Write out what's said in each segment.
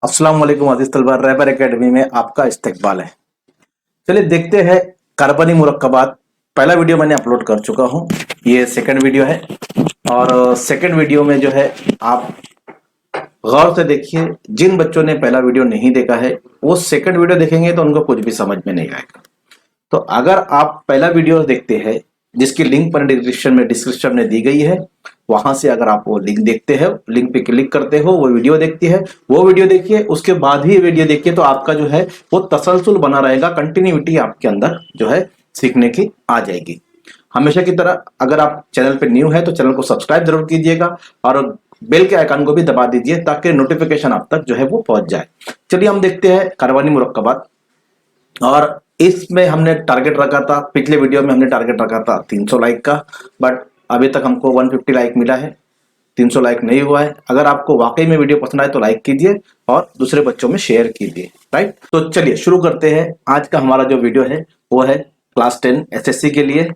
अस्सलाम वालेकुम अज़ीज़ तलबा, रहबर एकेडमी में आपका इस्तकबाल है। चलिए देखते हैं कार्बनी मुरक्कबात। पहला वीडियो मैंने अपलोड कर चुका हूँ, ये सेकंड वीडियो है। और सेकंड वीडियो में जो है आप गौर से देखिए, जिन बच्चों ने पहला वीडियो नहीं देखा है वो सेकंड वीडियो देखेंगे तो उनको कुछ भी समझ में नहीं आएगा। तो अगर आप पहला वीडियो देखते हैं, जिसकी लिंक पर डिस्क्रिप्शन में दी गई है, वहां से अगर आप वो लिंक देखते हैं, लिंक पे क्लिक करते हो, वो वीडियो देखती है, वो वीडियो देखिए, उसके बाद ही वीडियो देखिए, तो आपका जो है वो तसलसल बना रहेगा, कंटिन्यूटी आपके अंदर जो है सीखने की आ जाएगी। हमेशा की तरह अगर आप चैनल पे न्यू है तो चैनल को सब्सक्राइब जरूर कीजिएगा और बेल के आइकन को भी दबा दीजिए ताकि नोटिफिकेशन आप तक जो है वो पहुंच जाए। चलिए हम देखते हैं कार्बनी मुरक्कबात। और इसमें हमने टारगेट रखा था, पिछले वीडियो में हमने टारगेट रखा था 300 लाइक का, बट अभी तक हमको 150 लाइक मिला है, 300 लाइक नहीं हुआ है। अगर आपको वाकई में वीडियो पसंद आए तो लाइक कीजिए और दूसरे बच्चों में शेयर कीजिए, राइट। तो चलिए शुरू करते हैं। आज का हमारा जो वीडियो है वो है क्लास 10 एसएससी के लिए,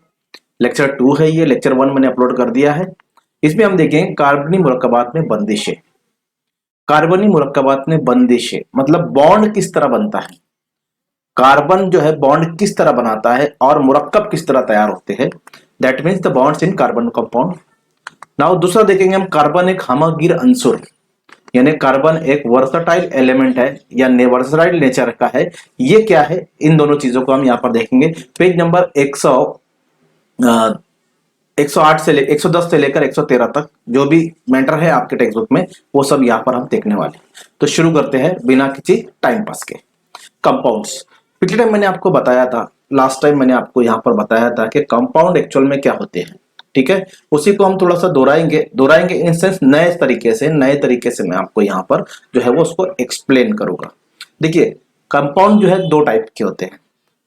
लेक्चर 2 है। ये लेक्चर 1 मैंने अपलोड कर दिया है। इसमें हम देखेंगे कार्बनी मुरक्कबात में बंदिशें। कार्बनी मुरक्कबात में बंदिशें मतलब बॉन्ड किस तरह बनता है, कार्बन जो है बॉन्ड किस तरह बनाता है और मुरक्कब किस तरह तैयार होते हैं, that means the bonds in carbon compound. Now दूसरा देखेंगे हम, कार्बन एक हमगीर अंसुर, यानी कार्बन एक वर्सटाइल एलिमेंट है या वर्सटाइल नेचर का है। ये क्या है, इन दोनों चीजों को हम यहाँ पर देखेंगे। पेज नंबर 108 से 110 से लेकर 113 तक जो भी मैटर है आपके टेक्स्ट बुक में, वो सब यहाँ पर हम देखने वाले। तो शुरू करते हैं बिना किसी टाइम पास के। कंपाउंड्स, पिछले टाइम मैंने आपको बताया था, लास्ट टाइम मैंने आपको यहाँ पर बताया था कि कंपाउंड एक्चुअल में क्या होते हैं, ठीक है। उसी को हम थोड़ा सा दोहराएंगे इन सेंस नए तरीके से मैं आपको यहाँ पर जो है वो उसको एक्सप्लेन करूंगा। देखिए कंपाउंड जो है दो टाइप के होते हैं।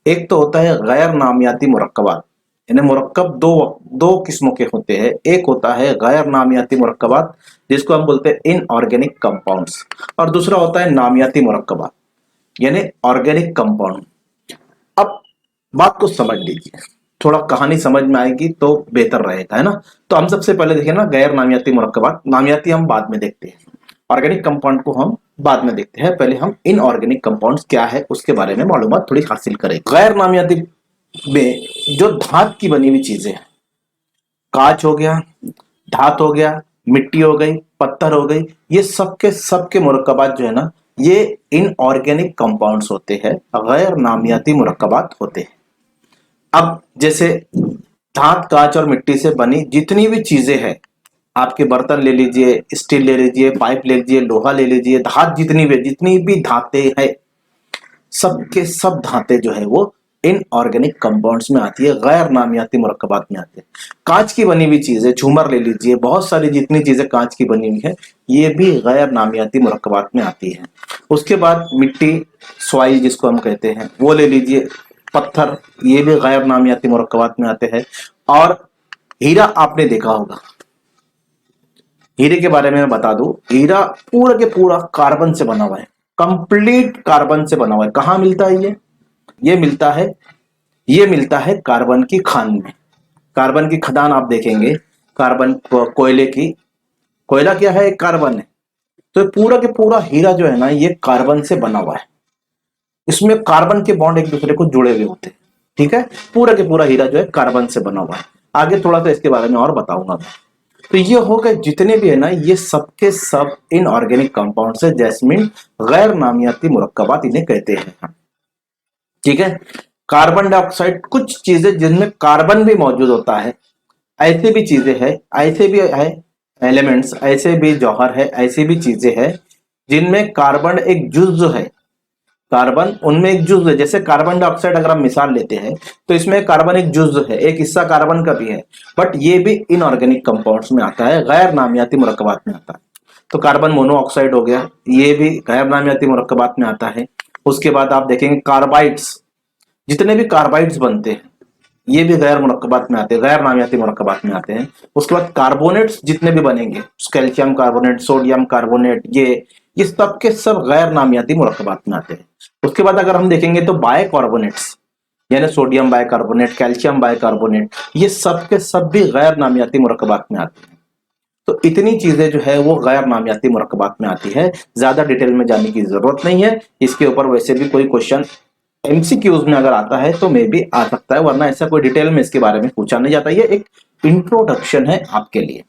एक तो होता है गैर नामियाती मुरक्कबात, यानी मुरक्कब दो किस्मों के होते हैं। एक होता है गैर नामियाती मुरक्कबात जिसको हम बोलते हैं इनऑर्गेनिक कंपाउंड्स, और दूसरा होता है नामियाती मुरक्कबात यानी ऑर्गेनिक कंपाउंड। अब बात को समझ लीजिए, थोड़ा कहानी समझ में आएगी तो बेहतर रहेगा, है ना। तो हम सबसे पहले देखें ना गैर नामियाती मुरक्कबात, नामियाती हम बाद में देखते हैं, ऑर्गेनिक कंपाउंड को हम बाद में देखते हैं। पहले हम इनऑर्गेनिक कंपाउंड्स क्या है उसके बारे में मालूमात थोड़ी हासिल करें। गैर नामियाती में जो धात की बनी हुई चीजें हैं, कांच हो गया, धात हो गया, मिट्टी हो गई, पत्थर हो गई, ये सबके मुरक्कबात जो है ना, ये इनऑर्गेनिक कंपाउंड्स होते हैं, गैर नामियाती मुरक्कबात होते हैं। अब जैसे धात, कांच और मिट्टी से बनी जितनी भी चीजें हैं, आपके बर्तन ले लीजिए, स्टील ले लीजिए, पाइप ले लीजिए, लोहा ले लीजिए, धात जितनी भी धातें हैं, सबके सब धातें जो है वो इनऑर्गेनिक कंपाउंड्स में आती है, गैर नामियाती मुरक्कबात में आती है। कांच की बनी हुई चीजें, झूमर ले लीजिए, बहुत सारी जितनी चीजें कांच की बनी हुई है, ये भी गैर नामियाती मुरक्कबात में आती है। उसके बाद मिट्टी, सॉइल जिसको हम कहते हैं, वो ले लीजिए, पत्थर, ये भी गैर नामियाती मुरक्कबात में आते हैं। और हीरा आपने देखा होगा, हीरे के बारे में मैं बता दूं, हीरा पूरा के पूरा कार्बन से बना हुआ है, कंप्लीट कार्बन से बना हुआ है। कहां मिलता है ये मिलता है कार्बन की खान में। कार्बन की खदान आप देखेंगे, कार्बन कोयले की, कोयला क्या है, एक कार्बन है। तो पूरा के पूरा हीरा जो है ना, ये कार्बन से बना हुआ है। इसमें कार्बन के बॉन्ड एक दूसरे को जुड़े हुए होते हैं, ठीक है। पूरा के पूरा हीरा जो है कार्बन से बना हुआ है। आगे थोड़ा सा इसके बारे में और बताऊंगा मैं। तो ये हो गए जितने भी है ना, ये सबके सब इनऑर्गेनिक कंपाउंड है, जैस्मिन गैर नामियाती मुरक्कबात इन्हें कहते हैं, ठीक है। कार्बन डाइऑक्साइड, कुछ चीजें जिनमें कार्बन भी मौजूद होता है, ऐसे भी चीजें हैं, ऐसे भी है एलिमेंट्स, ऐसे भी जौहर है, ऐसी भी चीजें हैं जिनमें कार्बन एक जुज़्व है, कार्बन उनमें एक जुज़्व है। जैसे कार्बन डाइऑक्साइड अगर हम मिसाल लेते हैं तो इसमें कार्बन एक जुज़्व है, एक हिस्सा कार्बन का भी है, बट ये भी इनऑर्गेनिक कंपाउंड्स में आता है, गैर नामियाती मुरक्कबात में आता है। तो कार्बन मोनोऑक्साइड हो गया, ये भी गैर नामियाती मुरक्कबात में आता है। उसके बाद आप देखेंगे कार्बाइड्स, जितने भी कार्बाइड्स बनते हैं ये भी गैर मुरक्कबात में आते हैं, गैर नामियाती मुरक्कबात में आते हैं। उसके बाद कार्बोनेट्स जितने भी बनेंगे, कैल्शियम कार्बोनेट, सोडियम कार्बोनेट, ये सब के सब गैर नामियाती मुरक्कबात में आते हैं। उसके बाद अगर हम देखेंगे तो बाइकार्बोनेट्स, यानी सोडियम बाइकार्बोनेट, कैल्शियम बाइकार्बोनेट, ये सब के सब भी गैर नामियाती मुरक्कबात में आते हैं। तो इतनी चीजें जो है वो गैर नामियाती मुरक्कबात में आती है, ज्यादा डिटेल में जाने की जरूरत नहीं है। इसके ऊपर वैसे भी कोई क्वेश्चन एमसीक्यूज में अगर आता है तो मे भी आ सकता है, वरना ऐसा कोई डिटेल में इसके बारे में पूछा नहीं जाता। ये एक इंट्रोडक्शन है आपके लिए।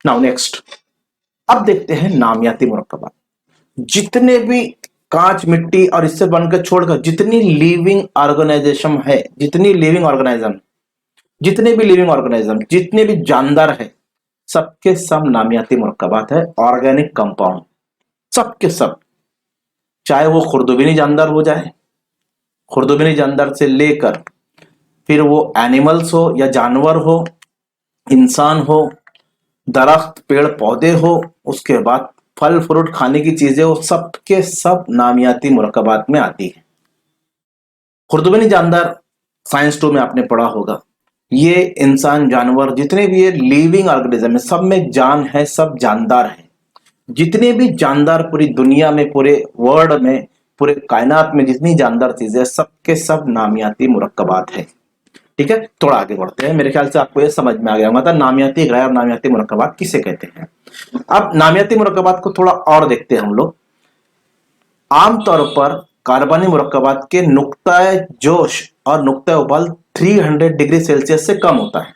नाउ नेक्स्ट, अब देखते हैं नामियाती मुरक्कबात। जितने भी कांच, मिट्टी और इससे बनकर छोड़कर जितनी लिविंग ऑर्गेनाइजेशन है, जितनी लिविंग ऑर्गेनाइज्म, जितने भी लिविंग ऑर्गेनाइज्म, जितने भी जानदार है, सबके सब नामियाती मुरक्कबात है, ऑर्गेनिक कंपाउंड, सबके सब। चाहे वो खुर्दुबिनी जानदार हो जाए, खुर्दुबिनी जानदार से लेकर फिर वो एनिमल्स हो या जानवर हो, इंसान हो, दरख्त पेड़ पौधे हो, उसके बाद फल फ्रूट खाने की चीजें हो, सब के सब नामियाती मुरक्कबात में आती है। खुर्दुबिनी जानदार साइंस 2 में आपने पढ़ा होगा। ये इंसान, जानवर, जितने भी ये लिविंग ऑर्गेनिज्म है, सब में जान है, सब जानदार है। जितने भी जानदार पूरी दुनिया में, पूरे वर्ल्ड में, पूरे कायनात में जितनी जानदार चीजें, सबके सब नामियाती मुरक्कबात है। ठीक है, थोड़ा आगे बढ़ते हैं। मेरे ख्याल से आपको ये समझ में आ गया होगा नामियाती गैर नामियाती मुरक्कबात किसे कहते हैं। अब नामियाती मुरक्कबात को थोड़ा और देखते हैं हम लोग। आमतौर पर कार्बनी मुरक्कबात के नुक्ताए जोश और नुक्ताए उबाल 300 डिग्री सेल्सियस से कम होता है।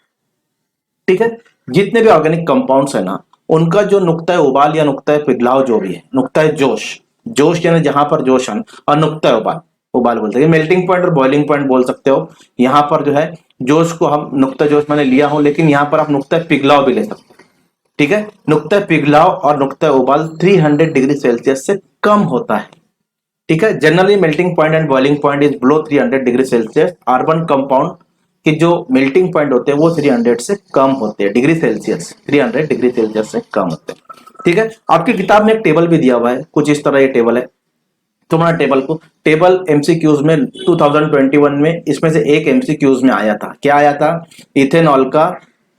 ठीक है, जितने भी ऑर्गेनिक कंपाउंड्स है ना, उनका जो नुक्ताए उबाल या नुक्ताए पिघलाव जो भी है, नुक्ताए जोश, जोश यानी जहां पर जोशन, और नुक्ताए उबाल, उबाल बोलते हैं, मेल्टिंग पॉइंट और बॉइलिंग पॉइंट बोल सकते हो। यहां पर जो है जोश को हम नुक्ता जोश मैंने लिया हूं, लेकिन यहां पर आप नुक्ता पिघलाव भी ले सकते हो। ठीक है, नुक्ता पिघलाव और नुक्ता उबाल 300 डिग्री सेल्सियस से कम होता है। ठीक है, generally melting point and boiling point is below 300 degree Celsius. Carbon compound के जो मेल्टिंग पॉइंट होते हैं वो 300 से कम होते हैं, डिग्री सेल्सियस, 300 डिग्री सेल्सियस से कम होते हैं। ठीक है, आपकी किताब में एक टेबल भी दिया हुआ है, कुछ इस तरह ये टेबल है। तुम्हारा टेबल एमसीक्यूज में 2021 में इसमें से एक एमसीक्यूज में आया था। क्या आया था? इथेनॉल का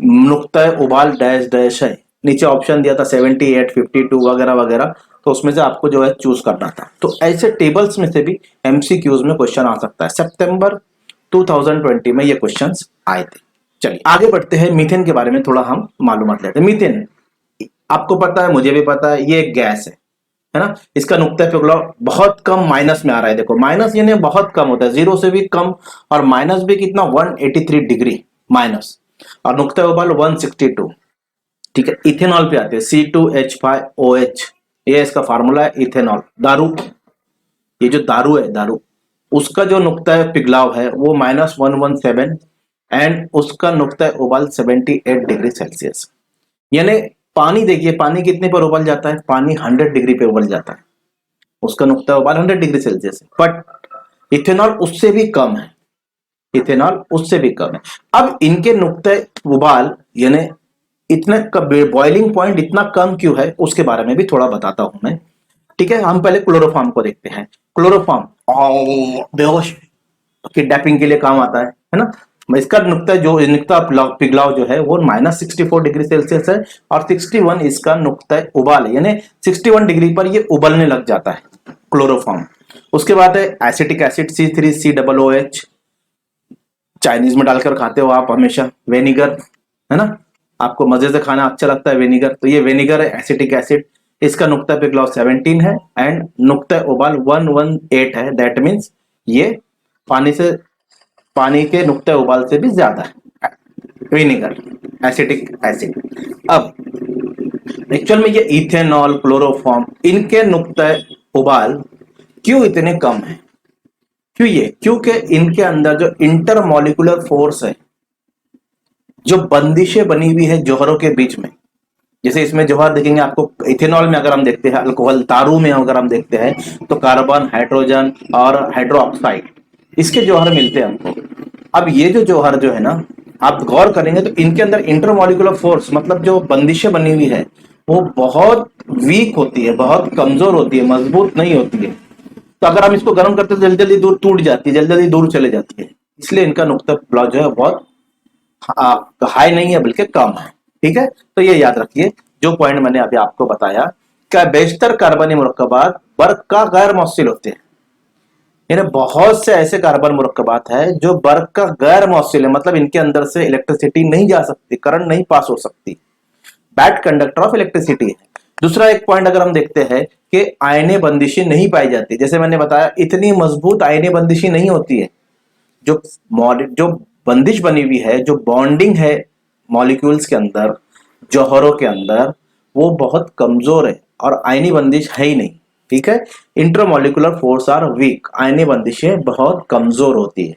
नुक्ता उबाल डैश डैश है, नीचे ऑप्शन दिया था 78, 52 वगैरह वगैरह, तो उसमें से आपको जो है चूज करना था। तो ऐसे टेबल्स में से भी एमसीक्यूज में क्वेश्चन आ सकता है। सितंबर 2020 में ये क्वेश्चंस आए थे। चलिए आगे बढ़ते हैं, मीथेन के बारे में थोड़ा हम मालूमात लेते हैं। मीथेन आपको पता है, मुझे भी पता है, ये एक गैस है ना। इसका नुक्ता पिघलाव बहुत कम माइनस में आ रहा है। देखो माइनस यानी बहुत कम होता है, जीरो से भी कम, और माइनस भी कितना 183 डिग्री माइनस, और नुक्ता उबाल 162। ठीक है, इथेनॉल पे आते हैं, C2H5OH, ये इसका फार्मूला है। इथेनॉल दारू, ये जो दारू है, दारू, उसका जो नुक्ता पिघलाव है वो -117, एंड उसका नुक्ता उबाल 78 डिग्री सेल्सियस। यानी पानी देखिए, पानी कितने पर उबल जाता है? पानी 100 डिग्री पे उबल जाता है, उसका नुक्ता उबाल 100 डिग्री सेल्सियस है। बट इथेनॉल उससे भी कम है, इथेनॉल उससे भी कम है। अब इनके नुक्ते उबाल यानी इतना बॉइलिंग पॉइंट इतना कम क्यों है, उसके बारे में भी थोड़ा बताता हूं मैं। ठीक है, हम पहले क्लोरोफॉर्म को देखते हैं। क्लोरोफॉर्म बेहोश किडनैपिंग के लिए काम आता है ना। इसका नुक्ता जो नुक्ता पिघलाव जो है वो -64 डिग्री सेल्सियस है, और 61 इसका नुक्ता उबाल है, यानी 61 डिग्री पर ये उबलने लग जाता है क्लोरोफॉर्म। उसके बाद है एसिटिक एसिड C3COOH, चाइनीज में डालकर खाते हो आप हमेशा। वेनिगर है ना, आपको मजे से खाना अच्छा लगता है वेनिगर, तो ये वेनिगर है, एसिटिक एसिड। इसका नुक्ता पिघलाव 17 है, एंड नुक्ता उबाल 118 है। दैट मीन्स ये पानी के नुक्ते उबाल से भी ज्यादा है, विनेगर, एसिटिक एसिड। अब एक्चुअल में ये इथेनॉल, क्लोरोफॉर्म, इनके नुक्ते उबाल क्यों इतने कम है? क्योंकि इनके अंदर जो इंटरमॉलिक्यूलर फोर्स है, जो बंदिशें बनी हुई है जोहरों के बीच में, जैसे इसमें जोहर देखेंगे आपको, इथेनॉल में अगर हम देखते हैं, अल्कोहल, दारू में अगर हम देखते हैं, तो कार्बन, हाइड्रोजन और हाइड्रोक्साइड, इसके जोहर मिलते हैं हमको। अब ये जो जोहर जो है ना, आप गौर करेंगे तो इनके अंदर इंटरमॉलिक्यूलर फोर्स, मतलब जो बंदिशें बनी हुई है, वो बहुत वीक होती है, बहुत कमजोर होती है, मजबूत नहीं होती है। तो अगर हम इसको गर्म करते हैं तो जल्दी जल्दी दूर टूट जाती है, जल्दी जल्दी दूर चले जाती है। इसलिए इनका नुक्ता पिघलाव जो है बहुत हाई नहीं है, बल्कि कम है। ठीक है, तो ये याद रखिए जो पॉइंट मैंने अभी आपको बताया। क्या बेशतर कार्बनी मुरक्कबात बर्फ का गैर मौसिल होते हैं, यानी बहुत से ऐसे कार्बन मुरक्कबात है जो बर्फ का गैर मौसिल है, मतलब इनके अंदर से इलेक्ट्रिसिटी नहीं जा सकती, करंट नहीं पास हो सकती, बैड कंडक्टर ऑफ इलेक्ट्रिसिटी है। दूसरा एक पॉइंट अगर हम देखते हैं कि आयने बंदिशें नहीं पाई जाती, जैसे मैंने बताया इतनी मजबूत आयने बंदिशें नहीं होती है। जो जो बंदिश बनी हुई है, जो बॉन्डिंग है मॉलिक्यूल्स के अंदर, जौहरों के अंदर, वो बहुत कमजोर है और आयनी बंदिश है ही नहीं। ठीक है, इंटरमोलिकुलर फोर्स आर वीक, आयनी बंदिशें बहुत कमजोर होती है,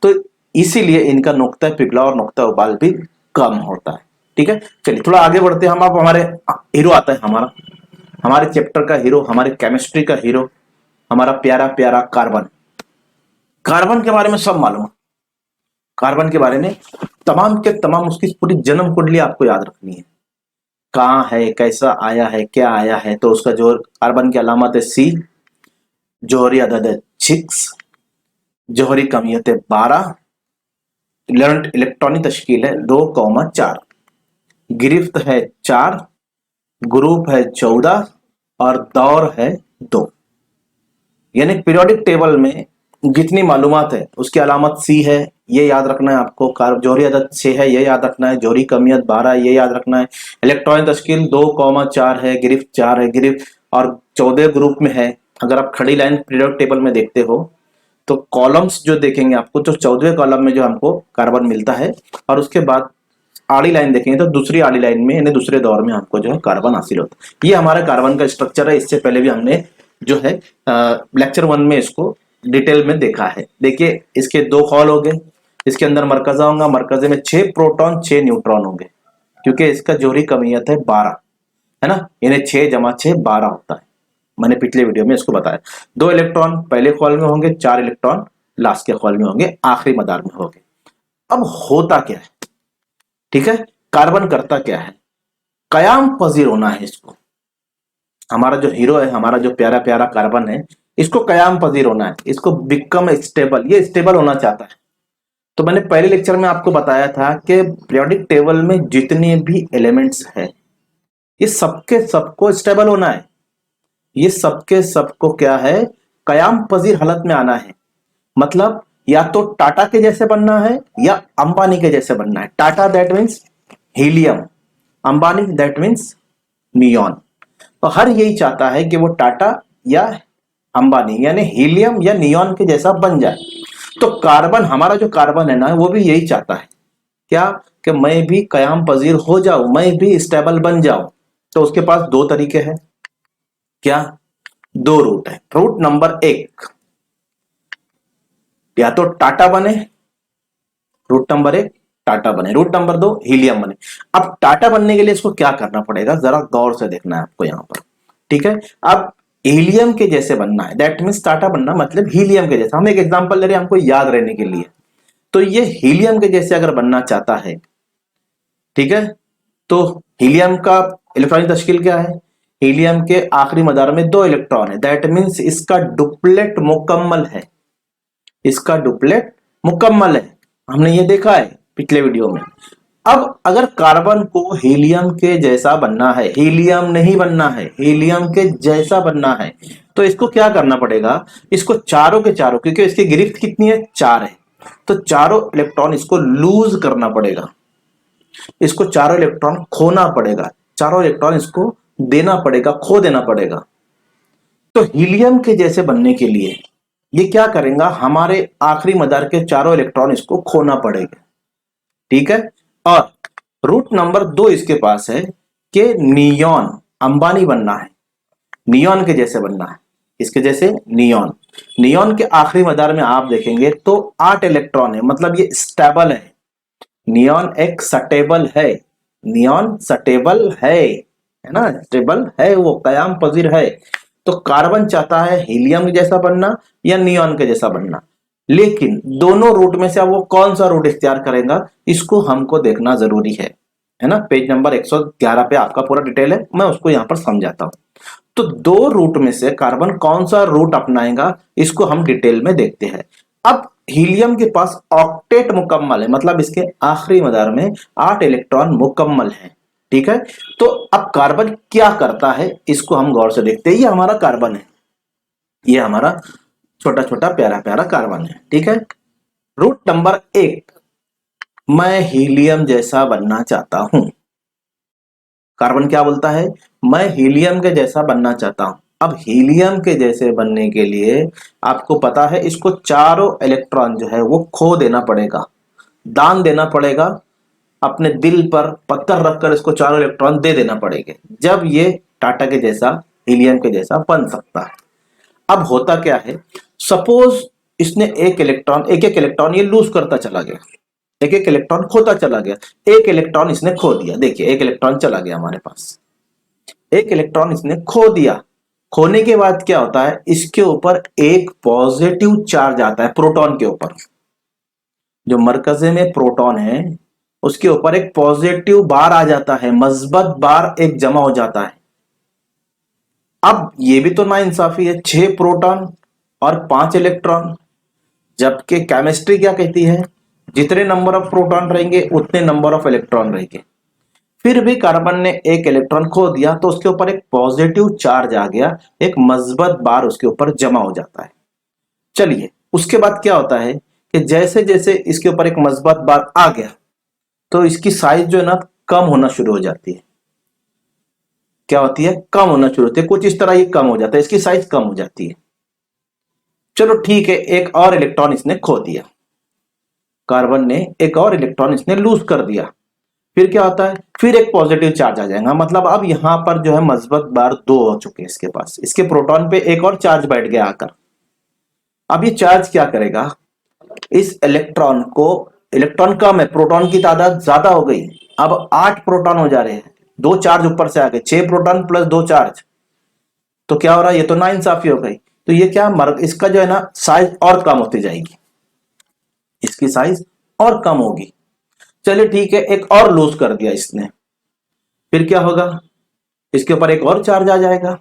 तो इसीलिए इनका नुक्ता पिघला और नुक्ता उबाल भी कम होता है। ठीक है, चलिए थोड़ा आगे बढ़ते हैं हम। अब हमारे हीरो आता है, हमारे चैप्टर का हीरो, हमारे केमिस्ट्री का हीरो, हमारा प्यारा प्यारा कार्बन। कार्बन के बारे में सब मालूम है। कार्बन के बारे में तमाम के तमाम उसकी पूरी जन्म कुंडली आपको याद रखनी है, कहाँ है, कैसा आया है, क्या आया है। तो उसका जो कार्बन की अलामत है सी, जोहरी अदद है 6, जोहरी कमियत है 12, इलेक्ट्रॉनिक तश्कील है 2,4, गिरफ्त है 4, ग्रुप है 14 और दौर है 2। यानी पीरियोडिक टेबल में जितनी मालूमात है उसकी अलामत सी है, ये याद रखना है आपको। जोहरी अदद 6 है, ये याद रखना है। जोहरी कमियत 12, ये याद रखना है। इलेक्ट्रॉनिक तश्कील 2,4 है, गिरफ्त 4 है, गिरफ्त और 14 ग्रुप में है। अगर आप खड़ी लाइन पीरियोडिक टेबल में देखते हो तो कॉलम्स जो देखेंगे आपको, तो 14वें कॉलम में जो हमको कार्बन मिलता है, और उसके बाद आड़ी लाइन देखेंगे तो दूसरी आड़ी लाइन में यानी दूसरे दौर में हमको जो है कार्बन हासिल होता है। ये हमारा कार्बन का स्ट्रक्चर है। इससे पहले भी हमने जो है लेक्चर 1 में इसको डिटेल में देखा है। देखिए इसके 2 कॉल हो गए, इसके अंदर मरकजा होगा, मरकजे में 6 प्रोटॉन 6 न्यूट्रॉन होंगे, क्योंकि इसका जोहरी कमियत है 12, है ना, यानी 6 जमा 6 12 होता है। मैंने पिछले वीडियो में इसको बताया। 2 इलेक्ट्रॉन पहले कॉल में होंगे, 4 इलेक्ट्रॉन लास्ट के कॉल में होंगे, आखिरी मदार में होंगे। अब होता क्या है, ठीक है, कार्बन करता क्या है, कयाम पजीर होना है इसको। हमारा जो हीरो है, हमारा जो प्यारा प्यारा कार्बन है, इसको कयाम पजीर होना है, इसको बिकम स्टेबल, ये स्टेबल होना चाहता है। तो मैंने पहले लेक्चर में आपको बताया था कि पीरियोडिक टेबल में जितने भी एलिमेंट्स हैं, ये सबके सबको स्टेबल होना है, ये सबके सबको क्या है, कयाम पजीर हालत में आना है। मतलब या तो टाटा के जैसे बनना है या अंबानी के जैसे बनना है। Tata that means helium, Ambani that means neon. तो हर यही चाहता है कि वो टाटा या अंबानी यानी हीलियम या नियॉन के जैसा बन जाए। तो कार्बन, हमारा जो कार्बन है ना, वो भी यही चाहता है, क्या, कि मैं भी कयाम पजीर हो जाऊं, मैं भी स्टेबल बन जाऊं। तो उसके पास 2 तरीके हैं, क्या, 2 रूट है। रूट नंबर 1, या तो टाटा बने, रूट नंबर 1 टाटा बने, रूट नंबर 2 हीलियम बने। अब टाटा बनने के लिए इसको क्या करना पड़ेगा, जरा गौर से देखना है आपको यहां पर। ठीक है, अब हीलियम के जैसे बनना है, दैट मीन्स टाटा बनना मतलब हीलियम के जैसा। हम एक एग्जांपल ले रहे हैं हमको याद रहने के लिए। तो ये हीलियम के जैसे अगर बनना चाहता है, ठीक है, तो हीलियम का इलेक्ट्रॉनिक तश्कील क्या है, हीलियम के आखिरी मदार में 2 इलेक्ट्रॉन है, दैट मीन्स इसका डुप्लेट मुकम्मल है, इसका डुप्लेट मुकम्मल है। हमने ये देखा है पिछले वीडियो में। अब अगर कार्बन को हीलियम के जैसा बनना है, हीलियम नहीं बनना है, हीलियम के जैसा बनना है, तो इसको क्या करना पड़ेगा, इसको चारों के चारों, क्योंकि इसकी गिरफ्त कितनी है, 4 है, तो चारों इलेक्ट्रॉन इसको लूज करना पड़ेगा, इसको चारों इलेक्ट्रॉन खोना पड़ेगा, चारों इलेक्ट्रॉन इसको देना पड़ेगा, खो देना पड़ेगा। तो हीलियम के जैसे बनने के लिए ये क्या करेगा, हमारे आखिरी मदार के चारों इलेक्ट्रॉन इसको खोना पड़ेगा। ठीक है, और रूट नंबर 2 इसके पास है कि नियॉन, अंबानी बनना है, नियॉन के जैसे बनना है, इसके जैसे नियॉन। नियॉन के आखिरी मदार में आप देखेंगे तो 8 इलेक्ट्रॉन है, मतलब ये स्टेबल है, नियॉन एक स्टेबल है, नियॉन स्टेबल है ना, स्टेबल है, वो कयाम पजीर है। तो कार्बन चाहता है हीलियम के जैसा बनना या नियॉन के जैसा बनना, लेकिन दोनों रूट में से अब वो कौन सा रूट इख्तियार करेगा, इसको हमको देखना जरूरी है ना। पेज नंबर 111 पे आपका पूरा डिटेल है, मैं उसको यहां पर समझाता हूं। तो 2 रूट में से कार्बन कौन सा रूट अपनाएगा, इसको हम डिटेल में देखते हैं। अब हीलियम के पास ऑक्टेट मुकम्मल है, मतलब इसके आखिरी मदार में 8 इलेक्ट्रॉन मुकम्मल है। ठीक है, तो अब कार्बन क्या करता है, इसको हम गौर से देखते हैं। ये हमारा कार्बन है, ये हमारा छोटा छोटा प्यारा प्यारा कार्बन है, ठीक है। रूट नंबर 1, मैं हीलियम जैसा बनना चाहता हूं। कार्बन क्या बोलता है, मैं हीलियम के जैसा बनना चाहता हूं। अब हीलियम के जैसे बनने के लिए आपको पता है इसको चारों इलेक्ट्रॉन जो है वो खो देना पड़ेगा, दान देना पड़ेगा, अपने दिल पर पत्थर रखकर इसको चारों इलेक्ट्रॉन दे देना पड़ेगा, जब ये टाटा के जैसा, हीलियम के जैसा बन सकता है। अब होता क्या है, सपोज इसने एक एक इलेक्ट्रॉन ये लूज करता चला गया, एक एक इलेक्ट्रॉन खोता चला गया, एक इलेक्ट्रॉन इसने खो दिया। देखिए एक इलेक्ट्रॉन चला गया हमारे पास, एक इलेक्ट्रॉन इसने खो दिया। खोने के बाद क्या होता है, इसके ऊपर एक पॉजिटिव चार्ज आता है प्रोटॉन के ऊपर। जो मरकजे में प्रोटॉन है उसके ऊपर एक पॉजिटिव बार आ जाता है, मस्बत बार एक जमा हो जाता है। अब ये भी तो नाइंसाफी है, 6 प्रोटॉन और 5 इलेक्ट्रॉन, जबकि केमिस्ट्री क्या कहती है, जितने नंबर ऑफ प्रोटॉन रहेंगे उतने नंबर ऑफ इलेक्ट्रॉन रहेंगे। फिर भी कार्बन ने एक इलेक्ट्रॉन खो दिया तो उसके ऊपर एक पॉजिटिव चार्ज आ गया, एक मस्बत बार उसके ऊपर जमा हो जाता है। चलिए उसके बाद क्या होता है कि जैसे जैसे इसके ऊपर एक मस्बत बार आ गया तो इसकी साइज जो है ना कम होना शुरू हो जाती है। क्या होती है, कम होना शुरू होती है, कुछ इस तरह ये कम हो जाता है, इसकी साइज कम हो जाती है। चलो ठीक है, एक और इलेक्ट्रॉन इसने खो दिया, कार्बन ने एक और इलेक्ट्रॉन इसने लूज कर दिया। फिर क्या होता है, फिर एक पॉजिटिव चार्ज आ जाएगा, मतलब अब यहां पर जो है मस्बत बार 2 हो चुके हैं इसके पास, इसके प्रोटॉन पे एक और चार्ज बैठ गया आकर। अब ये चार्ज क्या करेगा, इस इलेक्ट्रॉन को, इलेक्ट्रॉन कम है, प्रोटॉन की तादाद ज्यादा हो गई, अब 8 प्रोटॉन हो जा रहे हैं, 2 चार्ज ऊपर से आ गए, 6 प्रोटॉन प्लस 2 चार्ज, तो क्या हो रहा है, ये तो नाइंसाफी हो गई। तो ये क्या इसका जो है ना साइज और कम होती जाएगी, इसकी साइज और कम होगी। चलिए ठीक है, एक और लूज कर दिया इसने, फिर क्या होगा, इसके ऊपर एक और चार्ज आ जाएगा,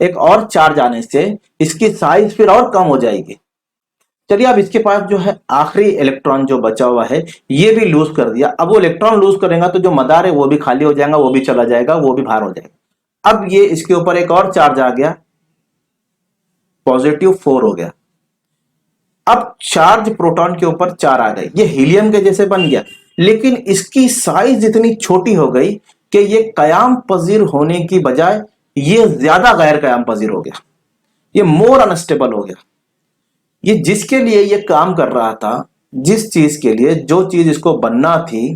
एक और चार्ज आने से इसकी साइज फिर और कम हो जाएगी। चलिए अब इसके पास जो है आखिरी इलेक्ट्रॉन जो बचा हुआ है ये भी लूज कर दिया। अब वो इलेक्ट्रॉन लूज करेगा तो जो मदार है वो भी खाली हो जाएगा, वो भी चला जाएगा, वो भी बाहर हो जाएगा। अब ये इसके ऊपर एक और चार्ज आ गया, पॉजिटिव 4 हो गया। अब चार्ज प्रोटॉन के ऊपर 4 आ गए, ये हीलियम के जैसे बन गया, लेकिन इसकी साइज इतनी छोटी हो गई कि ये कयाम पजीर होने की बजाय ये ज्यादा गैर कयाम पजीर हो गया, ये मोर अनस्टेबल हो गया। ये जिसके लिए ये काम कर रहा था, जिस चीज के लिए, जो चीज इसको बनना थी,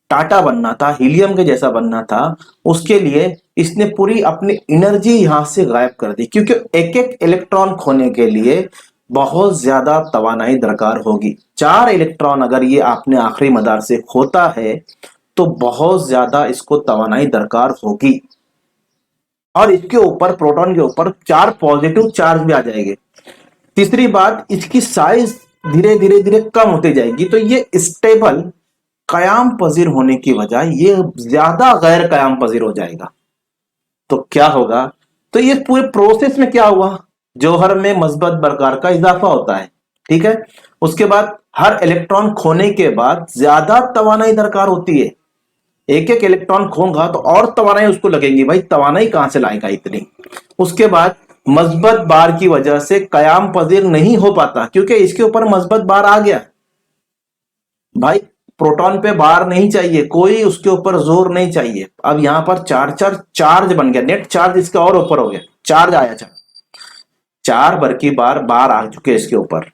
टाटा बनना था, हीलियम के जैसा बनना था, उसके लिए इसने पूरी अपनी एनर्जी यहां से गायब कर दी, क्योंकि एक एक इलेक्ट्रॉन खोने के लिए बहुत ज्यादा तवानाई दरकार होगी। 4 इलेक्ट्रॉन अगर ये आपने आखिरी मदार से खोता है तो बहुत ज्यादा इसको तवानाई दरकार होगी, और इसके ऊपर प्रोटॉन के ऊपर 4 पॉजिटिव चार्ज भी आ जाएंगे। तीसरी बात, इसकी साइज धीरे धीरे धीरे कम होती जाएगी, तो ये स्टेबल कयाम पजीर होने की बजाय ये ज्यादा गैर कयाम पजीर हो जाएगा। तो क्या होगा, तो ये पूरे प्रोसेस में क्या हुआ, जौहर में मस्बत बरकार का इजाफा होता है, ठीक है। उसके बाद हर इलेक्ट्रॉन खोने के बाद ज्यादा तवानाई दरकार होती है, एक एक इलेक्ट्रॉन खोगा तो और तवानाई उसको लगेगी, भाई तवानाई कहां से लाएगा इतनी। उसके बाद मस्बत बार की वजह से कयाम पजीर नहीं हो पाता, क्योंकि इसके ऊपर मस्बत बार आ गया, भाई प्रोटॉन पे बार नहीं चाहिए, कोई उसके ऊपर जोर नहीं चाहिए। अब यहां पर चार चार चार्ज बन गया, नेट चार्ज इसका और ऊपर हो गया, चार्ज आया, 4 भर की बार बार आ चुके इसके ऊपर,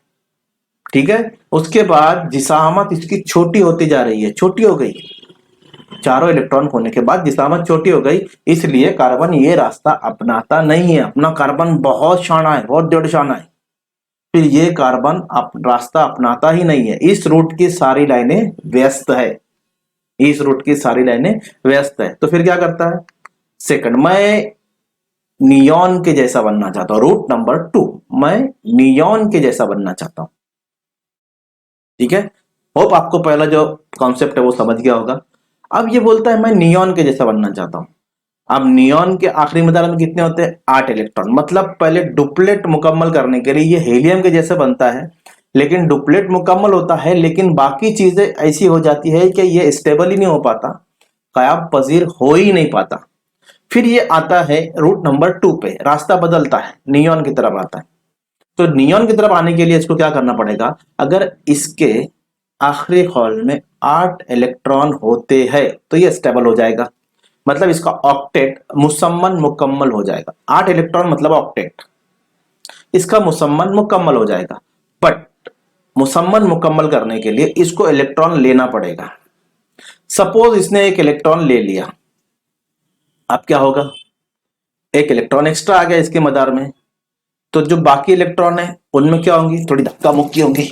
ठीक है। उसके बाद जिसामत इसकी छोटी होती जा रही है, छोटी हो गई, चारों इलेक्ट्रॉन होने के बाद जिसामत छोटी हो गई, इसलिए कार्बन ये रास्ता अपनाता नहीं है अपना। कार्बन बहुत शाना है, बहुत डेढ़ शाना है, फिर ये कार्बन रास्ता अपनाता ही नहीं है। इस रूट की सारी लाइनें व्यस्त है, इस रूट की सारी लाइनें व्यस्त है। तो फिर क्या करता है, सेकंड, मैं नियॉन के जैसा बनना चाहता हूं। रूट नंबर 2, मैं नियॉन के जैसा बनना चाहता हूं, ठीक है। होप आपको पहला जो कॉन्सेप्ट है वो समझ गया होगा। अब ये बोलता है मैं नियॉन के जैसा बनना चाहता हूं। अब नियॉन के आखिरी मदार में कितने होते हैं, 8 इलेक्ट्रॉन, मतलब पहले डुप्लेट मुकम्मल करने के लिए ये हीलियम के जैसे बनता है, लेकिन डुप्लेट मुकम्मल होता है, लेकिन बाकी चीजें ऐसी हो जाती है कि ये स्टेबल ही नहीं हो पाता, कयाम पजीर हो ही नहीं पाता। फिर ये आता है रूट नंबर 2 पे, रास्ता बदलता है, नियॉन की तरफ आता है। तो नियॉन की तरफ आने के लिए इसको क्या करना पड़ेगा, अगर इसके आखिरी कॉल में 8 इलेक्ट्रॉन होते हैं तो ये स्टेबल हो जाएगा, मतलब इसका ऑक्टेट मुसम्मन मुकम्मल हो जाएगा। 8 इलेक्ट्रॉन मतलब ऑक्टेट, इसका मुसम्मन मुकम्मल हो जाएगा। बट मुसम्मन मुकम्मल करने के लिए इसको इलेक्ट्रॉन लेना पड़ेगा। सपोज इसने एक इलेक्ट्रॉन ले लिया, अब क्या होगा, एक इलेक्ट्रॉन एक्स्ट्रा आ गया इसके मदार में, तो जो बाकी इलेक्ट्रॉन है उनमें क्या होंगी, थोड़ी धक्का मुक्की होंगी,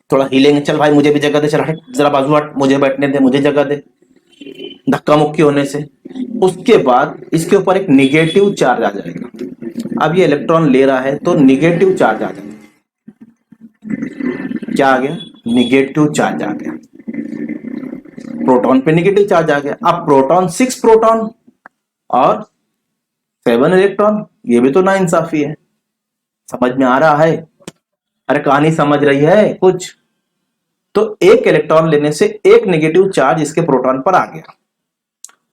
थोड़ा हिलेंगे, चल भाई मुझे भी जगह दे, चल हट जरा बाजू हट, मुझे बैठने दे, मुझे जगह दे, धक्का मुक्की होने से उसके बाद इसके ऊपर एक निगेटिव चार्ज आ जाएगा। अब ये इलेक्ट्रॉन ले रहा है तो निगेटिव चार्ज आ जाएगा, क्या आ गया, निगेटिव चार्ज आ गया, प्रोटॉन पे निगेटिव चार्ज आ गया। अब प्रोटॉन 6 प्रोटॉन और 7 इलेक्ट्रॉन, ये भी तो नाइंसाफी है। समझ में आ रहा है, अरे कहानी समझ रही है कुछ, तो एक इलेक्ट्रॉन लेने से एक नेगेटिव चार्ज इसके प्रोटॉन पर आ गया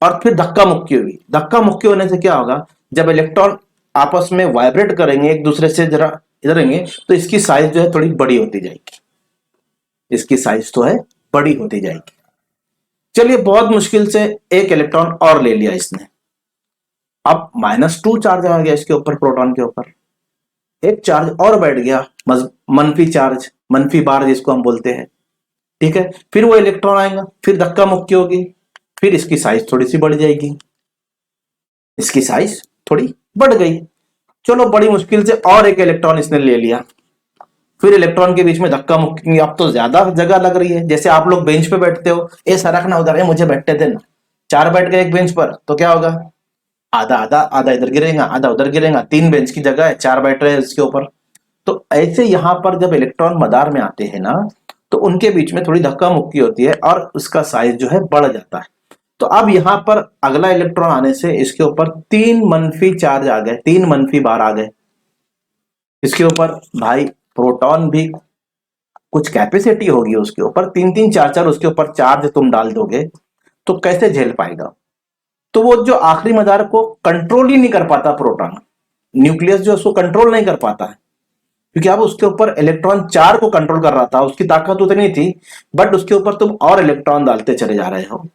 और फिर धक्का मुक्की होगी। धक्का मुक्की होने से क्या होगा, जब इलेक्ट्रॉन आपस में वाइब्रेट करेंगे एक दूसरे से जरा इधरेंगे तो इसकी साइज जो है थोड़ी बड़ी होती जाएगी, इसकी साइज तो है बड़ी होती जाएगी। चलिए बहुत मुश्किल से एक इलेक्ट्रॉन और ले लिया इसने, अब -2 चार्ज आ गया इसके ऊपर, प्रोटॉन के ऊपर एक चार्ज और बैठ गया, मनफी चार्ज, मनफी बार जिसको हम बोलते हैं, ठीक है। फिर वो इलेक्ट्रॉन आएगा, फिर धक्का मुक्की होगी, फिर इसकी साइज थोड़ी सी बढ़ जाएगी, इसकी साइज थोड़ी बढ़ गई। चलो बड़ी मुश्किल से और एक इलेक्ट्रॉन इसने ले लिया, फिर इलेक्ट्रॉन के बीच में धक्का मुक्की, अब तो ज्यादा जगह लग रही है। जैसे आप लोग बेंच पे बैठते हो, ए सरक ना उधर है, मुझे बैठने देना, 4 बैठ गए एक बेंच पर तो क्या होगा, आधा आधा आधा इधर गिरेगा आधा उधर गिरेगा, 3 बेंच की जगह है, 4 बैठ रहे हैं इसके ऊपर। तो ऐसे यहां पर जब इलेक्ट्रॉन मदार में आते हैं ना, तो उनके बीच में थोड़ी धक्का मुक्की होती है और उसका साइज जो है बढ़ जाता है। तो अब यहां पर अगला इलेक्ट्रॉन आने से इसके ऊपर 3 मनफी चार्ज आ गए, 3 मनफी बार आ गए इसके ऊपर। भाई प्रोटॉन भी कुछ कैपेसिटी होगी उसके ऊपर, 3-3 4-4 उसके ऊपर चार्ज तुम डाल दोगे तो कैसे झेल पाएगा। तो वो जो आखिरी मदार को कंट्रोल ही नहीं कर पाता, प्रोटॉन न्यूक्लियस जो उसको कंट्रोल नहीं कर पाता है, क्योंकि अब उसके ऊपर इलेक्ट्रॉन 4 को कंट्रोल कर रहा था, उसकी ताकत उतनी थी, बट उसके ऊपर तुम और इलेक्ट्रॉन डालते चले जा रहे हो,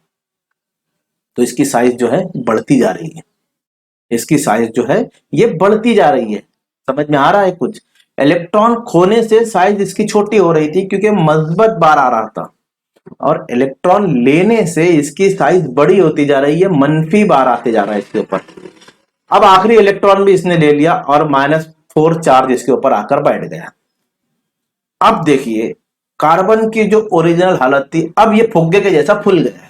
तो इसकी साइज जो है बढ़ती जा रही है, इसकी साइज जो है ये बढ़ती जा रही है। समझ में आ रहा है कुछ, इलेक्ट्रॉन खोने से साइज इसकी छोटी हो रही थी क्योंकि मस्बत बार आ रहा था, और इलेक्ट्रॉन लेने से इसकी साइज बड़ी होती जा रही है, मनफी बार आते जा रहा है इसके ऊपर। अब आखिरी इलेक्ट्रॉन भी इसने ले लिया और -4 चार्ज इसके ऊपर आकर बैठ गया। अब देखिए कार्बन की जो ओरिजिनल हालत थी, अब ये फुग्गे के जैसा फूल गया है।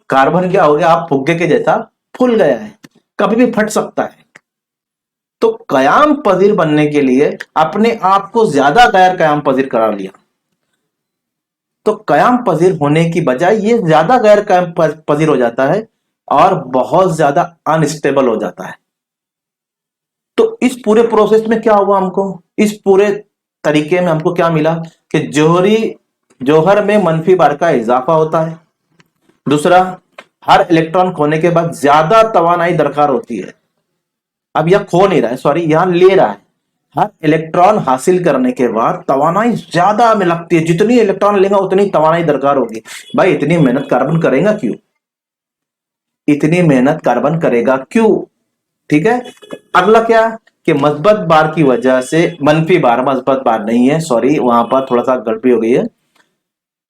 कार्बन क्या हो गया, आप फुग्गे के जैसा फूल गया है, कभी भी फट सकता है। तो कयाम पजीर बनने के लिए अपने आप को ज्यादा गैर कयाम पजीर करा लिया, तो कयाम पजीर होने की बजाय ये ज्यादा गैर कयाम पजीर हो जाता है और बहुत ज्यादा अनस्टेबल हो जाता है। तो इस पूरे प्रोसेस में क्या हुआ, हमको इस पूरे तरीके में हमको क्या मिला कि जौहर में मनफी बार का इजाफा होता है। दूसरा, हर इलेक्ट्रॉन खोने के बाद ज्यादा तवानाई दरकार होती है। अब यह खो नहीं रहा है, सॉरी यहां ले रहा है। हर इलेक्ट्रॉन हासिल करने के बाद तवानाई ज्यादा में लगती है, जितनी इलेक्ट्रॉन लेगा उतनी तवानाई दरकार होगी। भाई इतनी मेहनत कार्बन करेगा क्यों, इतनी मेहनत कार्बन करेगा क्यों, ठीक है। अगला क्या कि मस्बत बार की वजह से, मनफी बार मस्बत बार नहीं है, सॉरी वहां पर थोड़ा सा गड़बड़ी हो गई है,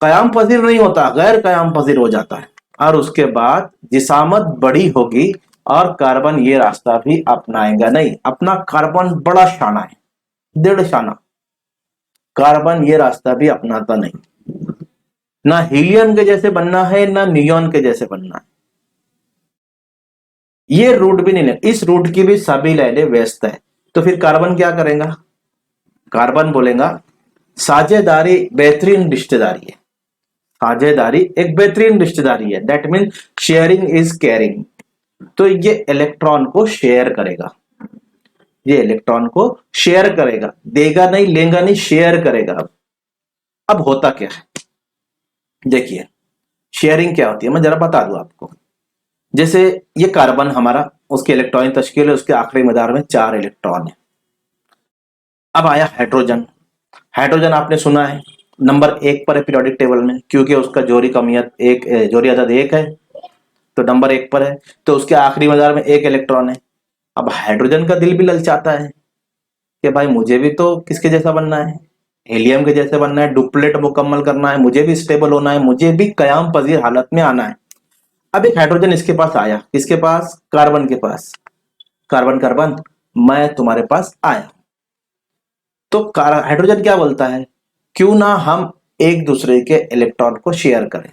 कयाम पजीर नहीं होता, गैर कयाम पजीर हो जाता है। और उसके बाद जिसामत बड़ी होगी और कार्बन ये रास्ता भी अपनाएगा नहीं। अपना कार्बन बड़ा शाना है, 1.5 शाना, कार्बन ये रास्ता भी अपनाता नहीं। ना हीलियम के जैसे बनना है ना नियॉन के जैसे बनना है, ये रूट भी नहीं ले, इस रूट की भी सभी लाइनें व्यस्त है। तो फिर कार्बन क्या करेगा, कार्बन बोलेगा साझेदारी बेहतरीन रिश्तेदारी है, साझेदारी एक बेहतरीन रिश्तेदारी है, that mean sharing is caring. तो ये इलेक्ट्रॉन को शेयर करेगा, ये इलेक्ट्रॉन को शेयर करेगा, देगा नहीं लेगा नहीं, शेयर करेगा। अब होता क्या है, देखिए शेयरिंग क्या होती है मैं जरा बता दूं आपको। जैसे ये कार्बन हमारा, उसके इलेक्ट्रॉनिक तश्कील है, उसके आखिरी मदार में 4 इलेक्ट्रॉन है। अब आया हाइड्रोजन। हाइड्रोजन आपने सुना है नंबर 1 पर है पीरियोडिक टेबल में, क्योंकि उसका जोरी कमियत एक, जोरी अदद 1 है, तो नंबर 1 पर है। तो उसके आखिरी मदार में 1 इलेक्ट्रॉन है। अब हाइड्रोजन का दिल भी ललचाता है कि भाई मुझे भी तो किसके जैसा बनना है, हीलियम के जैसे बनना है, डुप्लेट मुकम्मल करना है, मुझे भी स्टेबल होना है, मुझे भी कयाम पजीर हालत में आना है। अब एक हाइड्रोजन इसके पास आया, किसके पास, कार्बन के पास। कार्बन कार्बन, मैं तुम्हारे पास आया। तो हाइड्रोजन क्या बोलता है, क्यों ना हम एक दूसरे के इलेक्ट्रॉन को शेयर करें,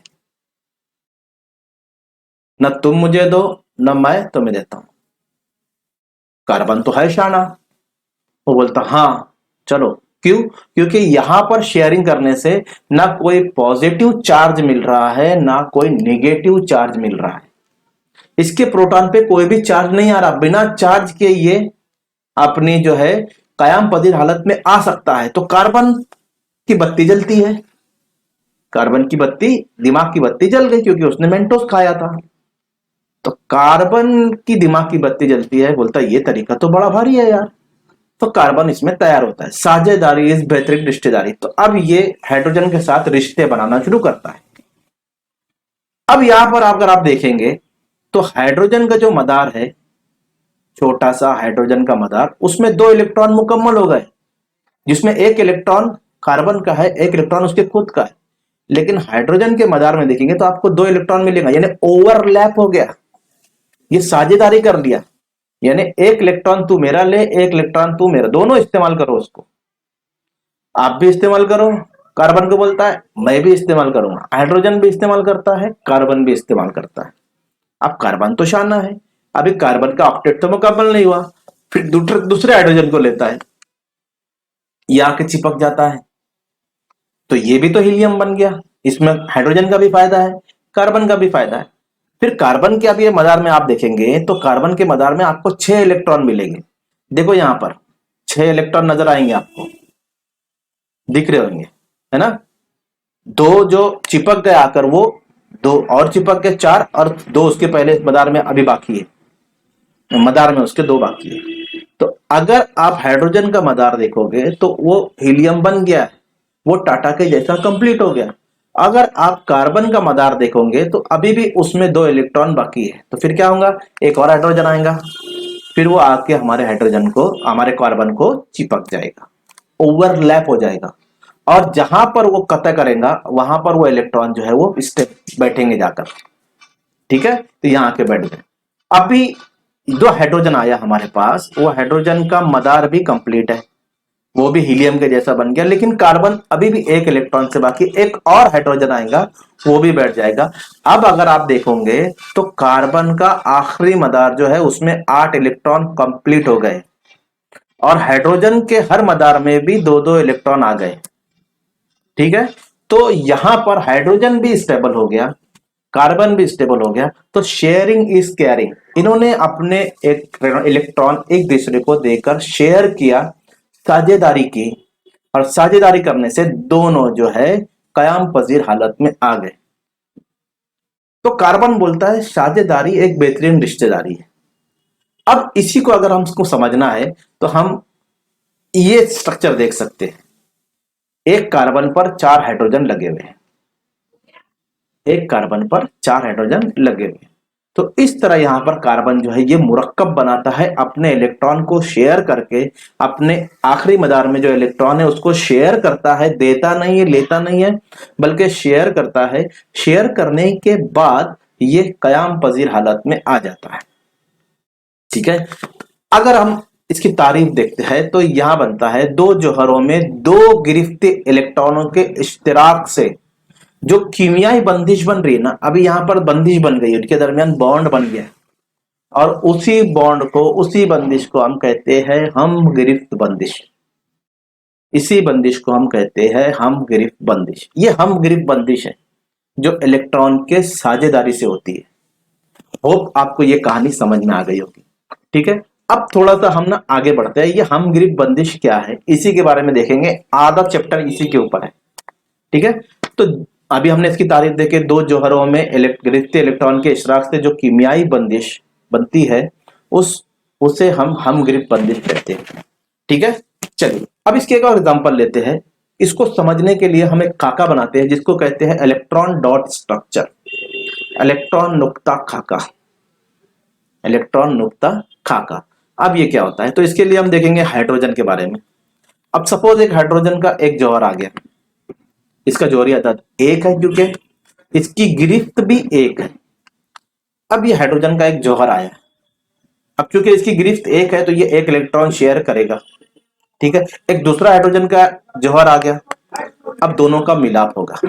न तुम मुझे दो न मैं तुम्हें देता हूं। कार्बन तो है शाना, वो बोलता हाँ चलो। क्यों, क्योंकि यहां पर शेयरिंग करने से ना कोई पॉजिटिव चार्ज मिल रहा है ना कोई नेगेटिव चार्ज मिल रहा है। इसके प्रोटॉन पे कोई भी चार्ज नहीं आ रहा, बिना चार्ज के ये अपनी जो है कायम पजीर हालत में आ सकता है। तो कार्बन की बत्ती जलती है, कार्बन की बत्ती, दिमाग की बत्ती जल गई क्योंकि उसने मेंटोस खाया था। तो कार्बन की दिमाग की बत्ती जलती है, बोलता है ये तरीका तो बड़ा भारी है यार। तो कार्बन इसमें तैयार होता है, साझेदारी इस बेहतरीन रिश्तेदारी। तो अब ये हाइड्रोजन के साथ रिश्ते बनाना शुरू करता है। अब यहां पर अगर आप देखेंगे तो हाइड्रोजन का जो मदार है, छोटा सा हाइड्रोजन का मदार, उसमें 2 इलेक्ट्रॉन मुकम्मल हो गए, जिसमें 1 इलेक्ट्रॉन कार्बन का है, 1 इलेक्ट्रॉन उसके खुद का है। लेकिन हाइड्रोजन के मदार में देखेंगे तो आपको 2 इलेक्ट्रॉन मिलेगा, यानी ओवरलैप हो गया, ये साझेदारी कर लिया। यानी 1 इलेक्ट्रॉन तू मेरा ले, 1 इलेक्ट्रॉन तू मेरा, दोनों इस्तेमाल करो उसको। आप भी इस्तेमाल करो, कार्बन को बोलता है मैं भी इस्तेमाल करूंगा, हाइड्रोजन भी इस्तेमाल करता है, कार्बन भी इस्तेमाल करता है। अब कार्बन तो शाना है, अभी कार्बन का ऑक्टेट तो मुकम्मल नहीं हुआ, फिर दूसरे हाइड्रोजन को लेता है, ये आके चिपक जाता है, तो ये भी तो हीलियम बन गया। इसमें हाइड्रोजन का भी फायदा है, कार्बन का भी फायदा है। फिर कार्बन के अब ये मदार में आप देखेंगे तो कार्बन के मदार में आपको 6 इलेक्ट्रॉन मिलेंगे। देखो यहां पर 6 इलेक्ट्रॉन नजर आएंगे आपको, दिख रहे होंगे, है ना। 2 जो चिपक गए आकर, वो 2 और चिपक गए 4, और 2 उसके पहले मदार में अभी बाकी है, मदार में उसके 2 बाकी है। तो अगर आप हाइड्रोजन का मदार देखोगे तो वो हीलियम बन गया है, वो टाटा के जैसा कंप्लीट हो गया। अगर आप कार्बन का मदार देखोगे तो अभी भी उसमें 2 इलेक्ट्रॉन बाकी है, तो फिर क्या होगा, एक और हाइड्रोजन आएगा, फिर वो आके हमारे हाइड्रोजन को, हमारे कार्बन को चिपक जाएगा, ओवरलैप हो जाएगा, और जहां पर वो कतः करेगा वहां पर वो इलेक्ट्रॉन जो है वो स्टेप बैठेंगे जाकर। ठीक है, तो यहां आके बैठ गए। अभी जो हाइड्रोजन आया हमारे पास, वो हाइड्रोजन का मदार भी कंप्लीट है, वो भी हीलियम के जैसा बन गया, लेकिन कार्बन अभी भी 1 इलेक्ट्रॉन से बाकी, एक और हाइड्रोजन आएगा वो भी बैठ जाएगा। अब अगर आप देखोगे तो कार्बन का आखिरी मदार जो है उसमें 8 इलेक्ट्रॉन कंप्लीट हो गए, और हाइड्रोजन के हर मदार में भी 2-2 इलेक्ट्रॉन आ गए। ठीक है, तो यहां पर हाइड्रोजन भी स्टेबल हो गया, कार्बन भी स्टेबल हो गया। तो शेयरिंग इज केयरिंग, इन्होंने अपने एक इलेक्ट्रॉन एक दूसरे को देकर शेयर किया, साझेदारी की, और साझेदारी करने से दोनों जो है कयाम पजीर हालत में आ गए। तो कार्बन बोलता है साझेदारी एक बेहतरीन रिश्तेदारी है। अब इसी को अगर हमको समझना है तो हम ये स्ट्रक्चर देख सकते हैं, एक कार्बन पर 4 हाइड्रोजन लगे हुए हैं, एक कार्बन पर 4 हाइड्रोजन लगे हुए हैं। तो इस तरह यहां पर कार्बन जो है ये मुरक्कब बनाता है, अपने इलेक्ट्रॉन को शेयर करके, अपने आखिरी मदार में जो इलेक्ट्रॉन है उसको शेयर करता है, देता नहीं है, लेता नहीं है, बल्कि शेयर करता है। शेयर करने के बाद ये कयाम पजीर हालत में आ जाता है। ठीक है, अगर हम इसकी तारीफ देखते हैं तो यहां बनता है 2 जौहरों में 2 गिरफ्ते इलेक्ट्रॉनों के इश्तिराक से जो कीमियाई बंदिश बन रही है ना, अभी यहां पर बंदिश बन गई, उनके दरमियान बॉन्ड बन गया, और उसी बॉन्ड को, उसी बंदिश को हम कहते हैं हम गिरफ्त बंदिश। इसी बंदिश को हम कहते हैं हम गिरफ्त बंदिश। ये हम गिरफ्त बंदिश है जो इलेक्ट्रॉन के साझेदारी से होती है। होप आपको ये कहानी समझ में आ गई होगी। ठीक है, अब थोड़ा सा हम ना आगे बढ़ते हैं, ये हम गिरफ्त बंदिश क्या है इसी के बारे में देखेंगे, आधा चैप्टर इसी के ऊपर है। ठीक है, तो अभी हमने इसकी तारीफ देखी, 2 जौहरों में रिश्ते इलेक्ट्रॉन के इशराक से जो कीमियाई बंदिश बनती है उसे हम गिरफ्त बंदिश कहते हैं। ठीक है, चलिए अब इसके एक और एग्जांपल लेते हैं। इसको समझने के लिए हम एक खाका बनाते हैं जिसको कहते हैं इलेक्ट्रॉन डॉट स्ट्रक्चर, इलेक्ट्रॉन नुक्ता खाका, इलेक्ट्रॉन नुक्ता खाका। अब ये क्या होता है, तो इसके लिए हम देखेंगे हाइड्रोजन के बारे में। अब सपोज एक हाइड्रोजन का एक जौहर आ गया, इसका जौहरी आदाद एक है क्योंकि इसकी गिरफ्त भी एक है। अब ये हाइड्रोजन का एक जौहर आया, अब क्योंकि इसकी गिरफ्त एक है तो ये एक इलेक्ट्रॉन शेयर करेगा, ठीक है। एक दूसरा हाइड्रोजन का जौहर आ गया, अब दोनों का मिलाप होगा,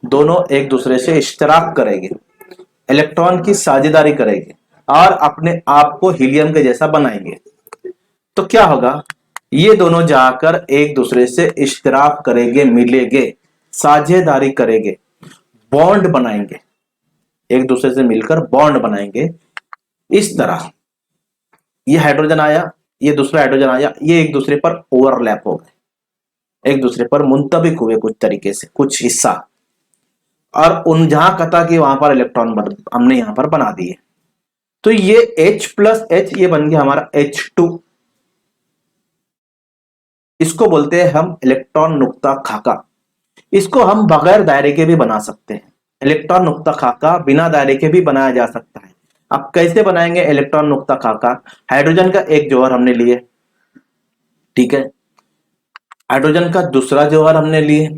दोनों एक दूसरे से इश्तराक करेंगे, इलेक्ट्रॉन की साझेदारी करेंगे और अपने आप को हीलियम के जैसा बनाएंगे। तो क्या होगा, ये दोनों जाकर एक दूसरे से इश्तराक करेंगे, मिलेंगे, साझेदारी करेंगे, बॉन्ड बनाएंगे, एक दूसरे से मिलकर बॉन्ड बनाएंगे। इस तरह ये हाइड्रोजन आया, ये दूसरा हाइड्रोजन आया, ये एक दूसरे पर ओवरलैप हो गए, एक दूसरे पर मुंतबिक हुए कुछ तरीके से, कुछ हिस्सा, और उन जहां कता कि वहां पर इलेक्ट्रॉन हमने यहां पर बना दिए। तो ये H प्लस H ये बन गया हमारा H2। इसको बोलते हैं हम इलेक्ट्रॉन नुक्ता खाका। इसको हम बगैर दायरे के भी बना सकते हैं, इलेक्ट्रॉन नुक्ता खाका बिना दायरे के भी बनाया जा सकता है। अब कैसे बनाएंगे इलेक्ट्रॉन नुक्ता खाका, हाइड्रोजन का एक जौहर हमने लिए, ठीक है, हाइड्रोजन का दूसरा जौहर हमने लिए।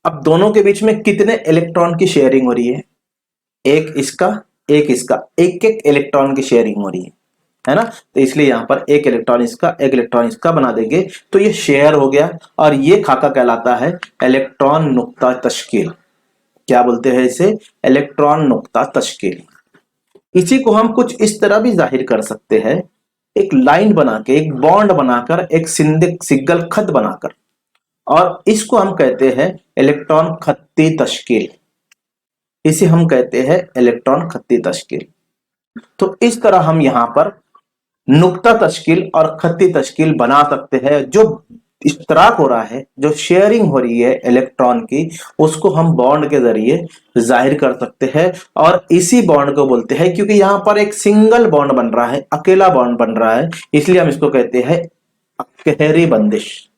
अब दोनों के बीच में कितने इलेक्ट्रॉन की शेयरिंग हो रही है, एक इसका एक इसका, एक एक इलेक्ट्रॉन की शेयरिंग हो रही है ना। तो इसलिए यहां पर एक इलेक्ट्रॉन इसका एक इलेक्ट्रॉन इसका बना देंगे, तो ये शेयर हो गया और ये खाका कहलाता है इलेक्ट्रॉन नुक्ता तश्कील। क्या बोलते हैं इसे, इलेक्ट्रॉन नुक्ता तश्कील। इसी को हम कुछ इस तरह भी जाहिर कर सकते हैं, एक लाइन बना के, एक बॉन्ड बनाकर, एक सिग्नल खत बनाकर, और इसको हम कहते हैं इलेक्ट्रॉन खत्ती तश्कील। इसे हम कहते हैं इलेक्ट्रॉन खत्ती तश्कील। तो इस तरह हम यहां पर नुक्ता तश्कील और खत्ती तश्कील बना सकते हैं। जो इश्तराक हो रहा है, जो शेयरिंग हो रही है इलेक्ट्रॉन की, उसको हम बॉन्ड के जरिए जाहिर कर सकते हैं। और इसी बॉन्ड को बोलते हैं, क्योंकि यहां पर एक सिंगल बॉन्ड बन रहा है, अकेला बॉन्ड बन रहा है, इसलिए हम इसको कहते हैं अकेरी बंदिश।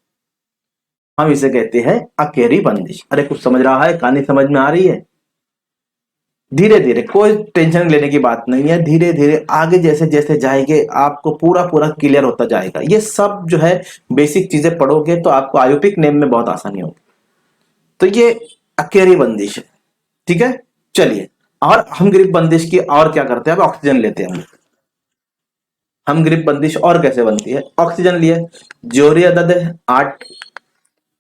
हम इसे कहते हैं अकेरी बंदिश। अरे कुछ समझ रहा है, कहानी समझ में आ रही है? धीरे धीरे, कोई टेंशन लेने की बात नहीं है, धीरे धीरे आगे जैसे जैसे जाएंगे आपको पूरा पूरा क्लियर होता जाएगा। ये सब जो है बेसिक चीजें पढ़ोगे तो आपको आयोपिक नेम में बहुत आसानी होगी। तो ये अकेरी बंदिश है, ठीक है। चलिए, और हम ग्रिप बंदिश की और क्या करते हैं, अब ऑक्सीजन लेते हैं हम ग्रिप बंदिश और कैसे बनती है। ऑक्सीजन लिए, जोहरी अदद है 8,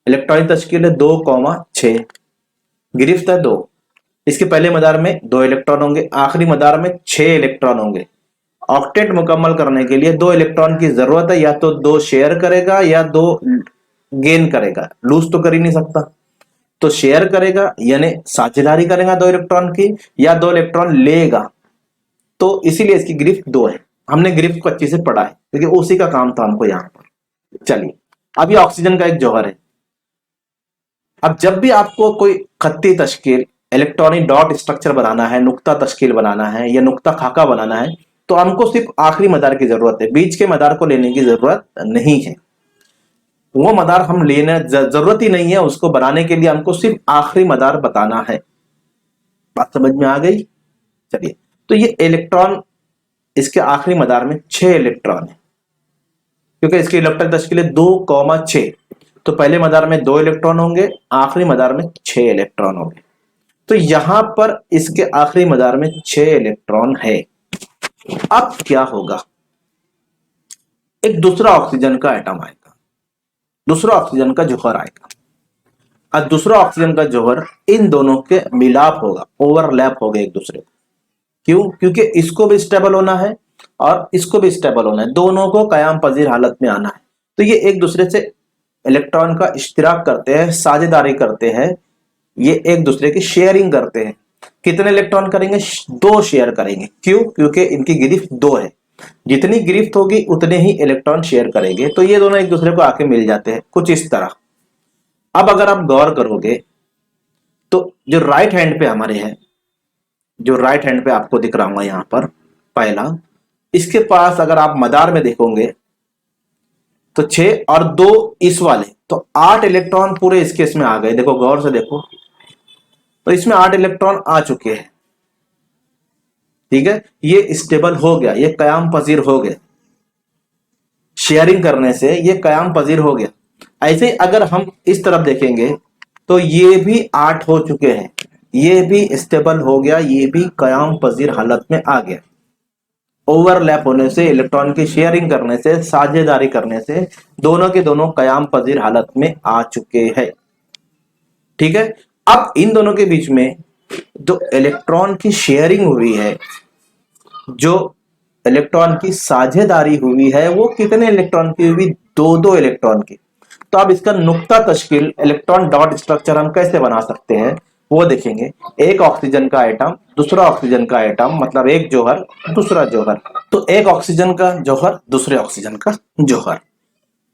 इलेक्ट्रॉनिक तश्कील है 2,6, गिरफ्त है 2। इसके पहले मदार में 2 इलेक्ट्रॉन होंगे, आखिरी मदार में 6 इलेक्ट्रॉन होंगे। ऑक्टेट मुकम्मल करने के लिए 2 इलेक्ट्रॉन की जरूरत है, या तो 2 शेयर करेगा या 2 गेन करेगा, लूज तो कर ही नहीं सकता। तो शेयर करेगा यानी साझेदारी करेगा 2 इलेक्ट्रॉन की, या 2 इलेक्ट्रॉन लेगा। तो इसीलिए इसकी गिरफ्त 2 है। हमने गिरफ्त को अच्छे से पढ़ा है क्योंकि उसी का काम था हमको यहां पर। चलिए, अब ये ऑक्सीजन का एक जौहर है। अब जब भी आपको कोई खत्ती तश्कील, इलेक्ट्रॉनिक डॉट स्ट्रक्चर बनाना है, नुक्ता तश्कील बनाना है या नुक्ता खाका बनाना है, तो हमको सिर्फ आखिरी मदार की जरूरत है, बीच के मदार को लेने की जरूरत नहीं है। वो मदार हम लेने जरूरत ही नहीं है, उसको बनाने के लिए हमको सिर्फ आखिरी मदार बताना है। बात समझ में आ गई? चलिए, तो ये इलेक्ट्रॉन, इसके आखिरी मदार में 6 इलेक्ट्रॉन है, क्योंकि इसकी इलेक्ट्रॉनिक तश्कील है 2,6। तो पहले मदार में 2 इलेक्ट्रॉन होंगे, आखिरी मदार में 6 इलेक्ट्रॉन होंगे। तो यहां पर इसके आखिरी मदार में 6 इलेक्ट्रॉन है। अब क्या होगा, एक दूसरा ऑक्सीजन का एटम आएगा, दूसरा ऑक्सीजन का जौहर आएगा, और दूसरा ऑक्सीजन का जौहर इन दोनों के मिलाप होगा, ओवरलैप होगा एक दूसरे को। क्यों? क्योंकि इसको भी स्टेबल होना है और इसको भी स्टेबल होना है, दोनों को कयाम पजीर हालत में आना है। तो ये एक दूसरे से इलेक्ट्रॉन का इश्तिराक करते हैं, साझेदारी करते हैं, ये एक दूसरे की शेयरिंग करते हैं। कितने इलेक्ट्रॉन करेंगे? 2 शेयर करेंगे। क्यों? क्योंकि इनकी गिरफ्त 2 है, जितनी गिरफ्त होगी उतने ही इलेक्ट्रॉन शेयर करेंगे। तो ये दोनों एक दूसरे को आके मिल जाते हैं, कुछ इस तरह। अब अगर आप गौर करोगे तो जो राइट हैंड पे हमारे है, जो राइट हैंड पे आपको दिख रहा होगा यहां पर पहला, इसके पास अगर आप मदार में देखोगे तो 6 और 2 इस वाले, तो 8 इलेक्ट्रॉन पूरे इस केस में आ गए। देखो गौर से देखो, तो इसमें 8 इलेक्ट्रॉन आ चुके हैं। ठीक है, ये स्टेबल हो गया, ये कयाम पजीर हो गया, शेयरिंग करने से ये कयाम पजीर हो गया। ऐसे ही अगर हम इस तरफ देखेंगे तो ये भी 8 हो चुके हैं, ये भी स्टेबल हो गया, ये भी कयाम पजीर हालत में आ गया। ओवरलैप होने से, इलेक्ट्रॉन की शेयरिंग करने से, साझेदारी करने से दोनों के दोनों कयाम पजीर हालत में आ चुके हैं। ठीक है, अब इन दोनों के बीच में जो इलेक्ट्रॉन की शेयरिंग हुई है, जो इलेक्ट्रॉन की साझेदारी हुई है, वो कितने इलेक्ट्रॉन की हुई? 2-2 इलेक्ट्रॉन की। तो अब इसका नुक्ता तश्कील, इलेक्ट्रॉन डॉट स्ट्रक्चर हम कैसे बना सकते हैं वो देखेंगे। एक ऑक्सीजन का एटम, दूसरा ऑक्सीजन का एटम, मतलब एक जौहर दूसरा जौहर, तो एक ऑक्सीजन का जौहर दूसरे ऑक्सीजन का जौहर।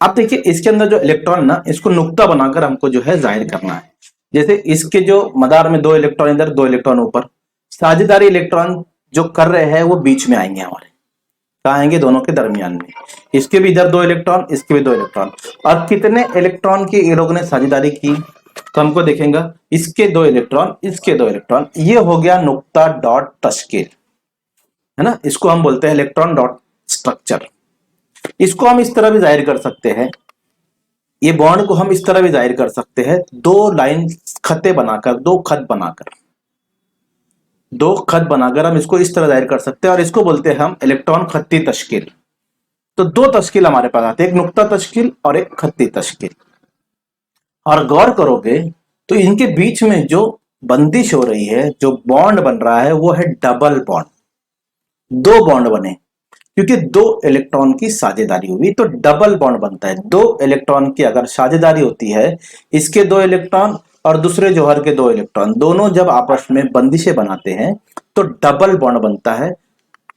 अब देखिए इसके अंदर जो इलेक्ट्रॉन ना, इसको नुक्ता बनाकर हमको जो है जाहिर करना है। जैसे इसके जो मदार में 2 इलेक्ट्रॉन इधर, 2 इलेक्ट्रॉन ऊपर, साझेदारी इलेक्ट्रॉन जो कर रहे हैं वो बीच में आएंगे हमारे, कहा आएंगे? दोनों के दरमियान में। इसके भी इधर 2 इलेक्ट्रॉन, इसके भी 2 इलेक्ट्रॉन। और कितने इलेक्ट्रॉन की ये लोग ने साझेदारी की तो हमको देखेंगे, इसके 2 इलेक्ट्रॉन, इसके 2 इलेक्ट्रॉन। ये हो गया नुक्ता डॉट तश्कील, है ना, इसको हम बोलते हैं इलेक्ट्रॉन डॉट स्ट्रक्चर। इसको हम इस तरह भी जाहिर कर सकते हैं, ये बॉन्ड को हम इस तरह भी जाहिर कर सकते हैं, 2 लाइन खत्ते बनाकर, 2 खत बनाकर, 2 खत बनाकर हम इसको इस तरह जाहिर कर सकते हैं, और इसको बोलते हैं हम इलेक्ट्रॉन खत्ती तश्कील। तो 2 तश्कील हमारे पास आते हैं, एक नुक्ता तश्कील और एक खत्ती तश्कील। और गौर करोगे तो इनके बीच में जो बंदिश हो रही है, जो बॉन्ड बन रहा है, वो है डबल बॉन्ड। 2 बॉन्ड बने क्योंकि 2 इलेक्ट्रॉन की साझेदारी हुई, तो डबल बॉन्ड बनता है। 2 इलेक्ट्रॉन की अगर साझेदारी होती है, इसके 2 इलेक्ट्रॉन और दूसरे जौहर के 2 इलेक्ट्रॉन, दोनों जब आपस में बंदिशें बनाते हैं तो डबल बॉन्ड बनता है।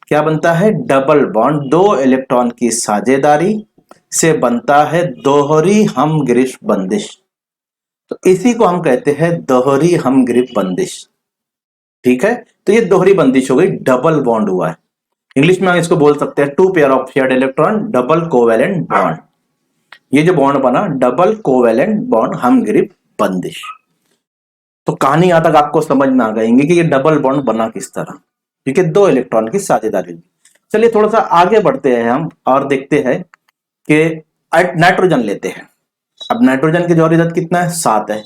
क्या बनता है? Double bond. 2 इलेक्ट्रॉन की साझेदारी से बनता है दोहरी हमगिरफ्त बंदिश। तो इसी को हम कहते हैं दोहरी हमगिरफ्त बंदिश। ठीक है, तो ये दोहरी बंदिश हो गई, डबल बॉन्ड हुआ है। इंग्लिश में हम इसको बोल सकते हैं 2 pair of shared electron, double covalent bond. ये जो बॉन्ड बना, डबल कोवेलेंट बॉन्ड हमगिरफ्त बंदिश। तो कहानी यहां तक आपको समझ में आ गई कि ये डबल बॉन्ड बना किस तरह, क्योंकि 2 इलेक्ट्रॉन की साझेदारी हुई। चलिए थोड़ा सा आगे बढ़ते हैं हम और देखते हैं कि नाइट्रोजन लेते हैं। अब नाइट्रोजन की जौहरी इदत कितना है? 7 है,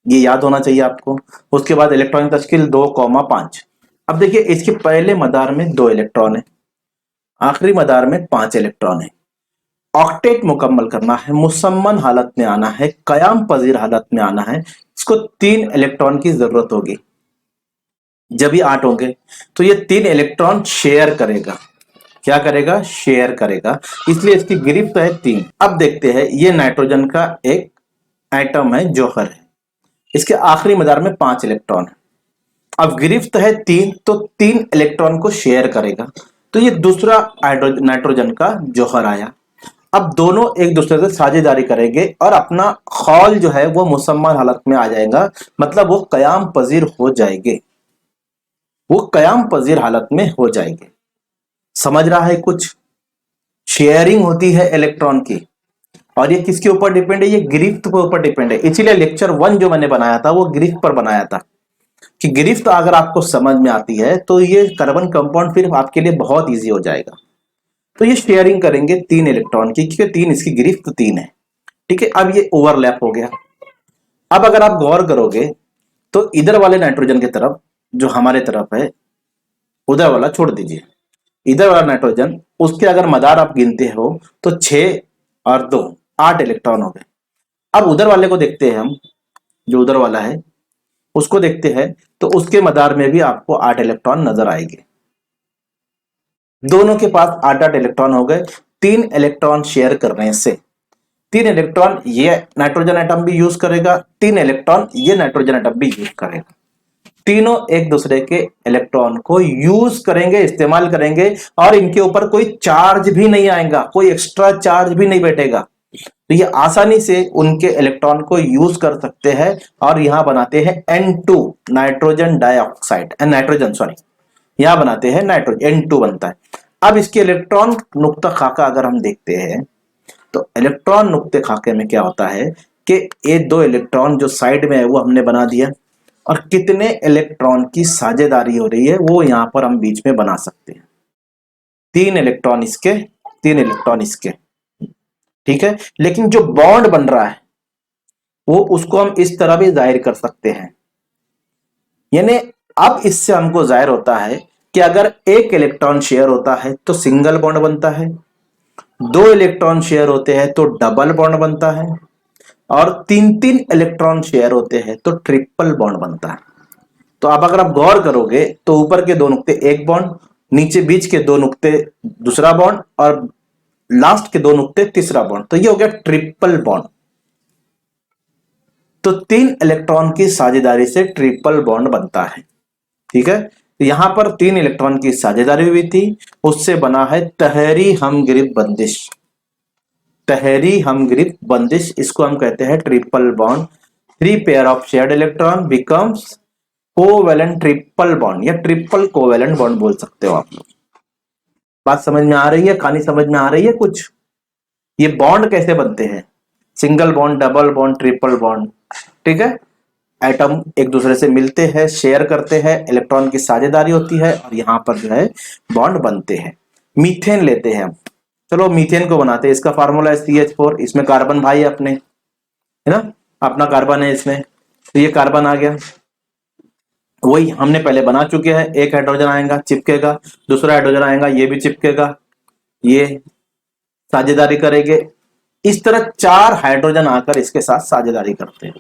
ये याद होना चाहिए आपको। उसके बाद इलेक्ट्रॉनिक तश्कील 2,5। अब देखिए इसके पहले मदार में 2 इलेक्ट्रॉन है, आखिरी मदार में 5 इलेक्ट्रॉन है। ऑक्टेट मुकम्मल करना है, मुसम्मन हालत में आना है, कयाम पजीर हालत में आना है, इसको 3 इलेक्ट्रॉन की जरूरत होगी। जब भी 8 होंगे तो ये 3 इलेक्ट्रॉन शेयर करेगा। क्या करेगा? शेयर करेगा, इसलिए इसकी गिरफ्त है 3। अब देखते हैं, ये नाइट्रोजन का एक एटम है, जौहर है, इसके आखिरी मदार में 5 इलेक्ट्रॉन है। अब गिरफ्त है 3, तो 3 इलेक्ट्रॉन को शेयर करेगा, तो ये दूसरा नाइट्रोजन का जौहर आया। अब दोनों एक दूसरे से साझेदारी करेंगे और अपना खौल जो है वो मुसम्मन हालत में आ जाएगा, मतलब वो कयाम पजीर हो जाएंगे, वो कयाम पजीर हालत में हो जाएंगे। समझ रहा है कुछ? शेयरिंग होती है इलेक्ट्रॉन की, और ये किसके ऊपर डिपेंड है? ये गिरफ्त के ऊपर डिपेंड है। इसीलिए लेक्चर 1 जो मैंने बनाया था वो गिरफ्त पर बनाया था, कि गिरफ्त अगर आपको समझ में आती है तो ये कार्बन कंपाउंड फिर आपके लिए बहुत इजी हो जाएगा। तो ये शेयरिंग करेंगे 3 इलेक्ट्रॉन की, क्योंकि 3 इसकी गिरफ्त 3 है। ठीक है, अब ये ओवरलैप हो गया। अब अगर आप गौर करोगे तो इधर वाले नाइट्रोजन की तरफ, जो हमारे तरफ है, उधर वाला छोड़ दीजिए, इधर वाला नाइट्रोजन, उसके अगर मदार आप गिनते हो तो 6 और 2 8 इलेक्ट्रॉन हो गए। अब उधर वाले को देखते हैं हम, जो उधर वाला है उसको देखते हैं, तो उसके मदार में भी आपको 8 इलेक्ट्रॉन नजर आएंगे। दोनों के पास 8-8 इलेक्ट्रॉन हो गए। 3 इलेक्ट्रॉन शेयर करने से 3 इलेक्ट्रॉन ये नाइट्रोजन एटम भी यूज करेगा, 3 इलेक्ट्रॉन ये नाइट्रोजन एटम भी यूज करेगा। तीनों एक दूसरे के इलेक्ट्रॉन को यूज करेंगे, इस्तेमाल करेंगे, और इनके ऊपर कोई चार्ज भी नहीं आएगा, कोई एक्स्ट्रा चार्ज भी नहीं बैठेगा। तो ये आसानी से उनके इलेक्ट्रॉन को यूज कर सकते हैं, और यहां बनाते हैं N2, nitrogen dioxide, nitrogen sorry, यहां बनाते हैं नाइट्रोजन, N2 बनता है। अब इसके इलेक्ट्रॉन नुक्ता खाका अगर हम देखते हैं तो इलेक्ट्रॉन नुक्ते खाके में क्या होता है कि ये दो इलेक्ट्रॉन जो साइड में है वो हमने बना दिया, और कितने इलेक्ट्रॉन की साझेदारी हो रही है वो यहां पर हम बीच में बना सकते हैं। 3 इलेक्ट्रॉन इसके, 3 इलेक्ट्रॉन इसके, ठीक है। लेकिन जो बॉन्ड बन रहा है वो उसको हम इस तरह भी जाहिर कर सकते हैं, यानी अब इससे हमको जाहिर होता है कि अगर एक इलेक्ट्रॉन शेयर होता है तो सिंगल बॉन्ड बनता है, 2 इलेक्ट्रॉन शेयर होते हैं तो डबल बॉन्ड बनता है, और 3-3 इलेक्ट्रॉन शेयर होते हैं तो ट्रिपल बॉन्ड बनता है। तो अब अगर आप गौर करोगे तो ऊपर के 2 नुक्ते एक बॉन्ड, नीचे बीच के 2 नुक्ते दूसरा बॉन्ड, और लास्ट के 2 नुक्ते तीसरा बॉन्ड, तो ये हो गया ट्रिपल बॉन्ड। तो 3 इलेक्ट्रॉन की साझेदारी से ट्रिपल बॉन्ड बनता है, ठीक है। तो यहां पर 3 इलेक्ट्रॉन की साझेदारी हुई थी, उससे बना है तहरी हमग्रिप बंदिश। तहरी हमग्रिप बंदिश, इसको हम कहते हैं triple bond. 3 pair of shared electron becomes covalent triple bond, या ट्रिपल कोवेलेंट बॉन्ड बोल सकते हो आप लोग। बात समझ में आ रही है? कहानी समझ में आ रही है कुछ? ये बॉन्ड कैसे बनते हैं, single bond, double bond, triple bond, ठीक है। एटम एक दूसरे से मिलते हैं, शेयर करते हैं, इलेक्ट्रॉन की साझेदारी होती है, और यहां पर जो है बॉन्ड बनते हैं। मीथेन लेते हैं हम, चलो मीथेन को बनाते हैं। इसका फार्मूला है CH4, इसमें कार्बन भाई अपने, है ना, अपना कार्बन है इसमें, तो ये कार्बन आ गया, वही हमने पहले बना चुके हैं। एक हाइड्रोजन आएगा चिपकेगा, दूसरा हाइड्रोजन आएगा ये भी चिपकेगा, ये साझेदारी करेंगे। इस तरह 4 हाइड्रोजन आकर इसके साथ साझेदारी करते हैं।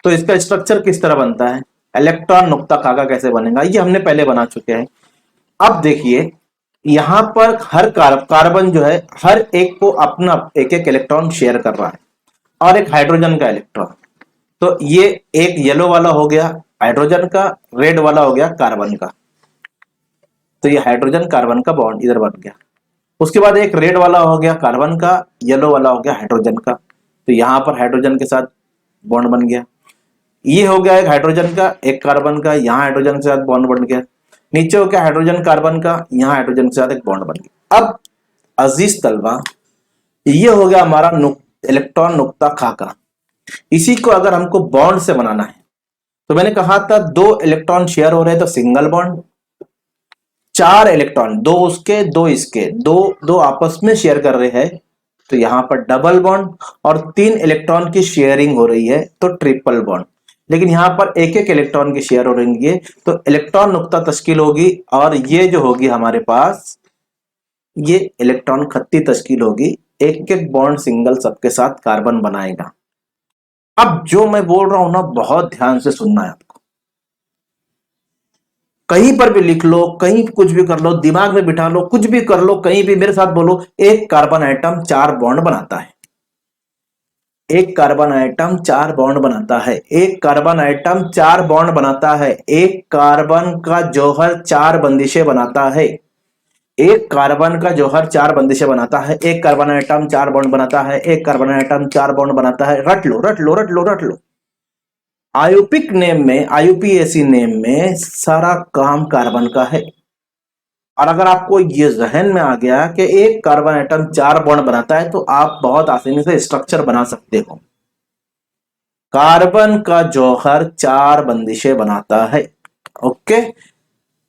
तो इसका स्ट्रक्चर किस तरह बनता है, इलेक्ट्रॉन नुक्ता खाका कैसे बनेगा, ये हमने पहले बना चुके हैं। अब देखिए यहां पर हर कार्बन जो है हर एक को अपना एक एक इलेक्ट्रॉन शेयर कर रहा है, और एक हाइड्रोजन का इलेक्ट्रॉन। तो ये एक येलो वाला हो गया हाइड्रोजन का, रेड वाला हो गया कार्बन का। तो ये हाइड्रोजन कार्बन का बॉन्ड इधर बन गया। उसके बाद एक रेड वाला हो गया कार्बन का, येलो वाला हो गया हाइड्रोजन का। तो यहां पर हाइड्रोजन के साथ बॉन्ड बन गया। ये हो गया एक हाइड्रोजन का, एक कार्बन का, यहाँ हाइड्रोजन के साथ बॉन्ड बन गया। नीचे हो गया हाइड्रोजन कार्बन का, यहाँ हाइड्रोजन के साथ एक बॉन्ड बन गया। अब अजीज तलबा, ये हो गया हमारा इलेक्ट्रॉन नुक्ता खाका। इसी को अगर हमको बॉन्ड से बनाना है, तो मैंने कहा था 2 इलेक्ट्रॉन शेयर हो रहे तो सिंगल बॉन्ड, 4 इलेक्ट्रॉन, 2 उसके 2 इसके, दो आपस में शेयर कर रहे हैं तो यहां पर डबल बॉन्ड, और 3 इलेक्ट्रॉन की शेयरिंग हो रही है तो ट्रिपल बॉन्ड। लेकिन यहां पर एक एक इलेक्ट्रॉन की शेयर हो रही है तो इलेक्ट्रॉन नुक्ता तश्कील होगी, और ये जो होगी हमारे पास ये इलेक्ट्रॉन खत्ती तश्कील होगी। एक एक बॉन्ड सिंगल सबके साथ कार्बन बनाएगा। अब जो मैं बोल रहा हूं ना बहुत ध्यान से सुनना है आपको, कहीं पर भी लिख लो, कहीं कुछ भी कर लो, दिमाग में बिठा लो, कुछ भी कर लो, कहीं भी मेरे साथ बोलो, एक कार्बन आइटम 4 बॉन्ड बनाता है। एक कार्बन आइटम 4 बॉन्ड बनाता है। एक कार्बन आइटम 4 बॉन्ड बनाता है। एक कार्बन का जौहर 4 बंदिशें बनाता है। एक कार्बन का जौहर 4 बंदिशें बनाता है। एक कार्बन आइटम 4 बॉन्ड बनाता है। एक कार्बन आइटम 4 बॉन्ड बनाता है। रट लो रट लो रट लो रट लो। आयुपिक नेम में, आयुपीएसी नेम में सारा काम कार्बन का है। और अगर आपको ये जहन में आ गया कि एक कार्बन आइटम 4 बॉन्ड बनाता है तो आप बहुत आसानी से स्ट्रक्चर बना सकते हो। कार्बन का जौहर 4 बंदिशें बनाता है। ओके,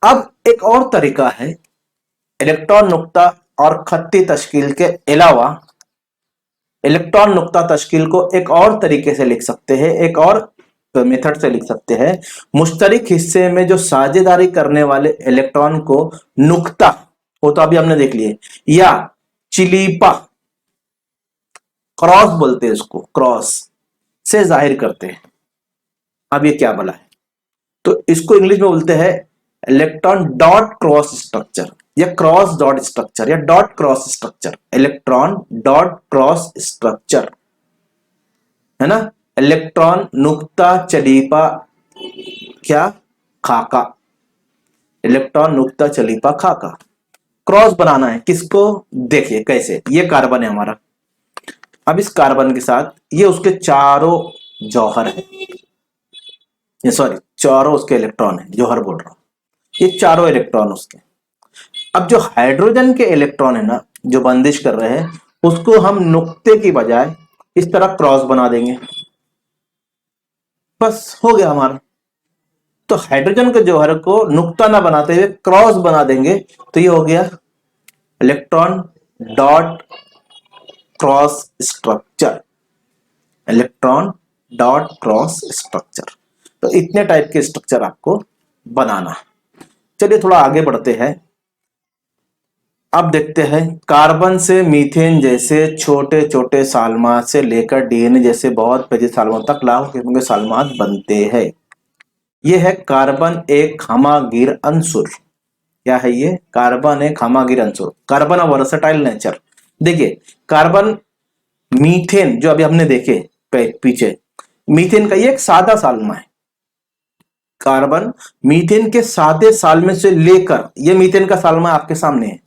अब एक और तरीका है इलेक्ट्रॉन नुक्ता और खत्ती तश्कील के अलावा, इलेक्ट्रॉन नुक्ता तश्कील को एक और तरीके से लिख सकते हैं, एक और मेथड से लिख सकते हैं। मुश्तरिक हिस्से में जो साझेदारी करने वाले इलेक्ट्रॉन को नुक्ता, वो तो अभी हमने देख लिए, या चिलीपा, क्रॉस बोलते हैं इसको, क्रॉस से जाहिर करते हैं। अब ये क्या भला है, तो इसको इंग्लिश में बोलते हैं इलेक्ट्रॉन डॉट क्रॉस स्ट्रक्चर, या क्रॉस डॉट स्ट्रक्चर, या dot cross structure. Electron dot cross structure, है ना। इलेक्ट्रॉन नुक्ता चलीपा क्या खाका, इलेक्ट्रॉन नुक्ता चलीपा खाका। क्रॉस बनाना है किसको, देखिए कैसे, ये कार्बन है हमारा। अब इस कार्बन के साथ ये उसके चारों जौहर है, ये सॉरी चारों उसके इलेक्ट्रॉन है, जौहर बोल रहा हूं, ये चारों इलेक्ट्रॉन उसके। अब जो हाइड्रोजन के इलेक्ट्रॉन है ना, जो बंदिश कर रहे हैं, उसको हम नुक्ते की बजाय इस तरह क्रॉस बना देंगे, बस हो गया हमारा। तो हाइड्रोजन के जौहर को नुक्ता ना बनाते हुए क्रॉस बना देंगे तो ये हो गया electron dot cross structure. Electron dot cross structure. तो इतने टाइप के स्ट्रक्चर आपको बनाना। चलिए थोड़ा आगे बढ़ते हैं। अब देखते हैं कार्बन से मीथेन जैसे छोटे छोटे साल्मात से लेकर डीएनए जैसे बहुत पेचीदे साल्मात तक लाखों किस्म के साल्मात बनते हैं। यह है कार्बन एक खामागिर अंसुर। क्या है ये? कार्बन एक खामागिर अंसुर। Carbon of versatile nature. देखिए कार्बन, मीथेन जो अभी हमने देखे पीछे, मीथेन का ये एक सादा साल्मा है। कार्बन मीथेन के सादे साल्मे से लेकर, ये मीथेन का साल्मा आपके सामने है,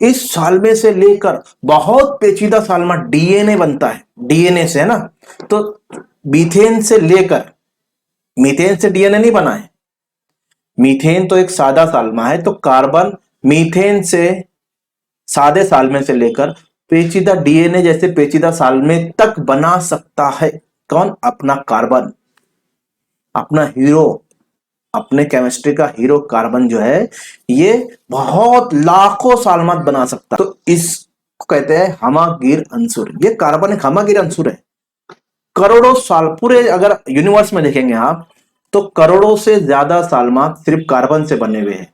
इस साल्मे से लेकर बहुत पेचीदा साल्मा डीएनए बनता है। डीएनए से है ना, तो मीथेन से लेकर, मीथेन से डीएनए नहीं बना है, मीथेन तो एक सादा साल्मा है, तो कार्बन मीथेन से सादे साल्मे से लेकर पेचीदा डीएनए जैसे पेचीदा साल्मे तक बना सकता है। कौन? अपना कार्बन, अपना हीरो, अपने केमिस्ट्री का हीरो कार्बन जो है ये बहुत लाखों सालमात बना सकता है। तो इसको कहते हैं हमागिर अंसुर। ये कार्बन एक हमागिर अंसुर है। करोड़ों साल पूरे अगर यूनिवर्स में देखेंगे आप तो करोड़ों से ज्यादा सालमात सिर्फ कार्बन से बने हुए हैं।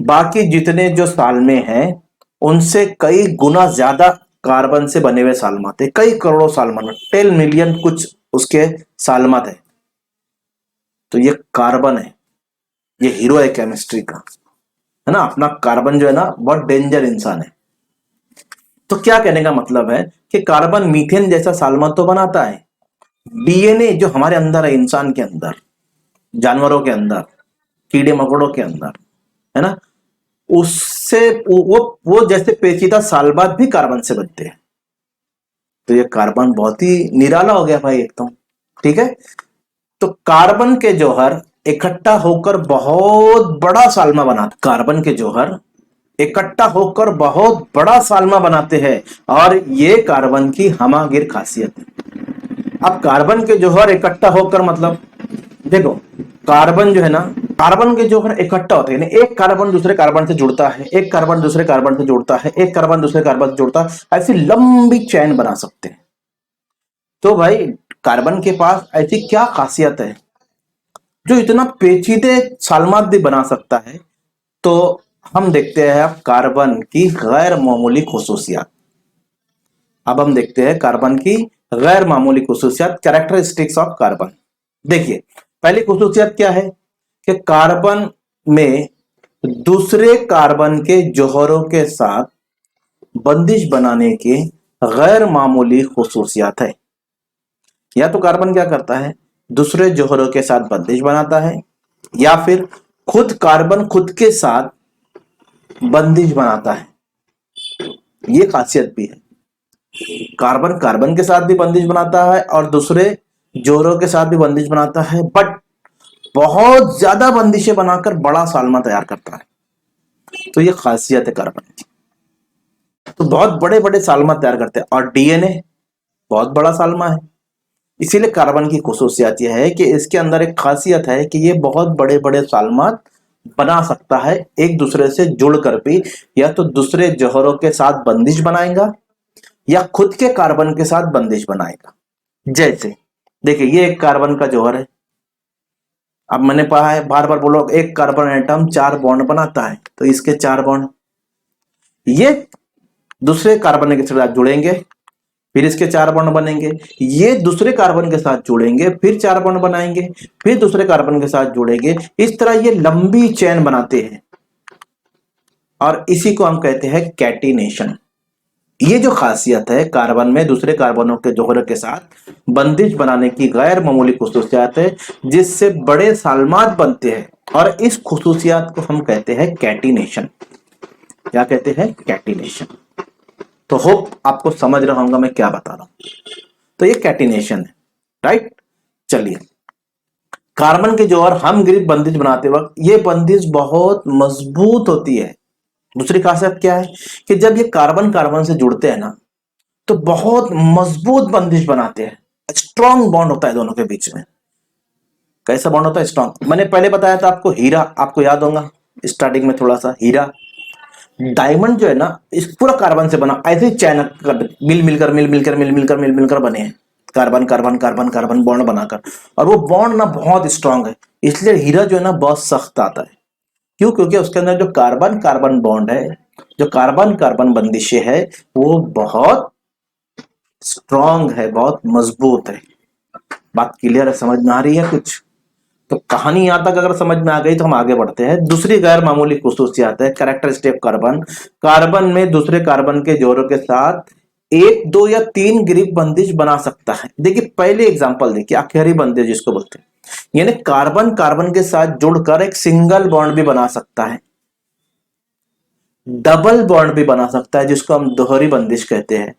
बाकी जितने जो सालमे हैं उनसे कई गुना ज्यादा कार्बन से बने हुए सालमात है। कई करोड़ों सालमात, 10 मिलियन कुछ उसके सालमात है। तो ये कार्बन है, ये हीरो है केमिस्ट्री का, है ना। अपना कार्बन जो है ना बहुत डेंजर इंसान है। तो क्या कहने का मतलब है कि कार्बन मीथेन जैसा साल्मा तो बनाता है। डीएनए जो हमारे अंदर है, इंसान के अंदर, जानवरों के अंदर, कीड़े मकोड़ों के अंदर, है ना, उससे वो जैसे पेचीदा सालबाद भी कार्बन से बनते हैं। तो ये कार्बन बहुत ही निराला हो गया भाई एकदम। ठीक है। तो कार्बन के जौहर इकट्ठा होकर बहुत बड़ा साल्मा बनाते। कार्बन के जौहर इकट्ठा होकर बहुत बड़ा साल्मा बनाते हैं और ये कार्बन की हमागिर खासियत है। अब कार्बन के जौहर इकट्ठा होकर मतलब देखो, कार्बन जो है ना, कार्बन के जौहर इकट्ठा होते हैं, एक कार्बन दूसरे कार्बन से जुड़ता है, एक कार्बन दूसरे कार्बन से जुड़ता है, एक कार्बन दूसरे कार्बन से जुड़ता है, ऐसी लंबी चैन बना सकते हैं। तो भाई कार्बन के पास ऐसी क्या खासियत है जो इतना पेचीदे साल्मात भी बना सकता है? तो हम देखते हैं अब कार्बन की गैर मामूली खुसूसियात। अब हम देखते हैं कार्बन की गैर मामूली खुसूसियात, कैरेक्टरिस्टिक्स ऑफ कार्बन। देखिए पहली खुसूसियत क्या है कि कार्बन में दूसरे कार्बन के जौहरों के साथ बंदिश बनाने की गैर मामूली खुसूसियात है। या तो कार्बन क्या करता है, दूसरे जौहरों के साथ बंदिश बनाता है, या फिर खुद कार्बन खुद के साथ बंदिश बनाता है। ये खासियत भी है। कार्बन कार्बन के साथ भी बंदिश बनाता है और दूसरे जौहरों के साथ भी बंदिश बनाता है, बट बहुत ज्यादा बंदिशें बनाकर बड़ा साल्मा तैयार करता है। तो ये खासियत है कार्बन की। तो बहुत बड़े बड़े साल्मा तैयार करते हैं और डीएनए बहुत बड़ा साल्मा है। इसीलिए कार्बन की खुसूसियत यह है कि इसके अंदर एक खासियत है कि ये बहुत बड़े बड़े साल्मात बना सकता है एक दूसरे से जुड़कर भी, या तो दूसरे जौहरों के साथ बंदिश बनाएगा या खुद के कार्बन के साथ बंदिश बनाएगा। जैसे देखिए ये एक कार्बन का जौहर है। अब मैंने पढ़ा है, बार बार बोलो, एक कार्बन एटम 4 बॉन्ड बनाता है, तो इसके 4 बॉन्ड ये दूसरे कार्बन के साथ जुड़ेंगे, फिर इसके 4 बॉन्ड बनेंगे, ये दूसरे कार्बन के साथ जुड़ेंगे, फिर 4 बॉन्ड बनाएंगे, फिर दूसरे कार्बन के साथ जुड़ेंगे। इस तरह ये लंबी चेन बनाते हैं और इसी को हम कहते हैं कैटिनेशन। ये जो खासियत है कार्बन में दूसरे कार्बनों के जौहरों के साथ बंदिश बनाने की गैर मामूली खुसूसियत है, जिससे बड़े साल्मात बनते हैं, और इस खुसूसियत को हम कहते हैं कैटिनेशन। क्या कहते हैं? कैटिनेशन। तो होप आपको समझ रहा होगा मैं क्या बता रहा हूं। तो ये कैटिनेशन है, राइट। चलिए, कार्बन के जौहर हम ग्रिप बंदिश बनाते वक्त ये बंदिश बहुत मजबूत होती है। दूसरी खासियत क्या है कि जब ये कार्बन कार्बन से जुड़ते हैं ना, तो बहुत मजबूत बंदिश बनाते हैं, स्ट्रॉन्ग बॉन्ड होता है दोनों के बीच में। कैसा बॉन्ड होता है? स्ट्रॉन्ग। मैंने पहले बताया था आपको हीरा, आपको याद होगा स्टार्टिंग में थोड़ा सा, हीरा डायमंड जो है ना इस पूरा कार्बन से बना, ऐसे ही चैन मिल मिलकर बने हैं, carbon carbon carbon carbon bond बनाकर। और वो बॉन्ड ना बहुत स्ट्रांग है, इसलिए हीरा जो है ना बहुत सख्त आता है। क्यों? क्योंकि उसके अंदर जो कार्बन कार्बन बॉन्ड है, जो कार्बन कार्बन बंदिशें है, वो बहुत स्ट्रांग है, बहुत मजबूत है। बात क्लियर है? समझ में आ रही है कुछ? तो कहानी यहां तक अगर समझ में आ गई तो हम आगे बढ़ते हैं। दूसरी गैर मामूली खुसूसियात है कैरेक्टरिस्टिक कार्बन। कार्बन में दूसरे कार्बन के जोड़ों के साथ एक, दो या तीन ग्रिप बंदिश बना सकता है। देखिए पहले एग्जांपल देखिए, आखिरी बंदिश जिसको बोलते हैं, यानी कार्बन कार्बन के साथ जुड़कर एक सिंगल बॉन्ड भी बना सकता है, डबल बॉन्ड भी बना सकता है जिसको हम दोहरी बंदिश कहते हैं,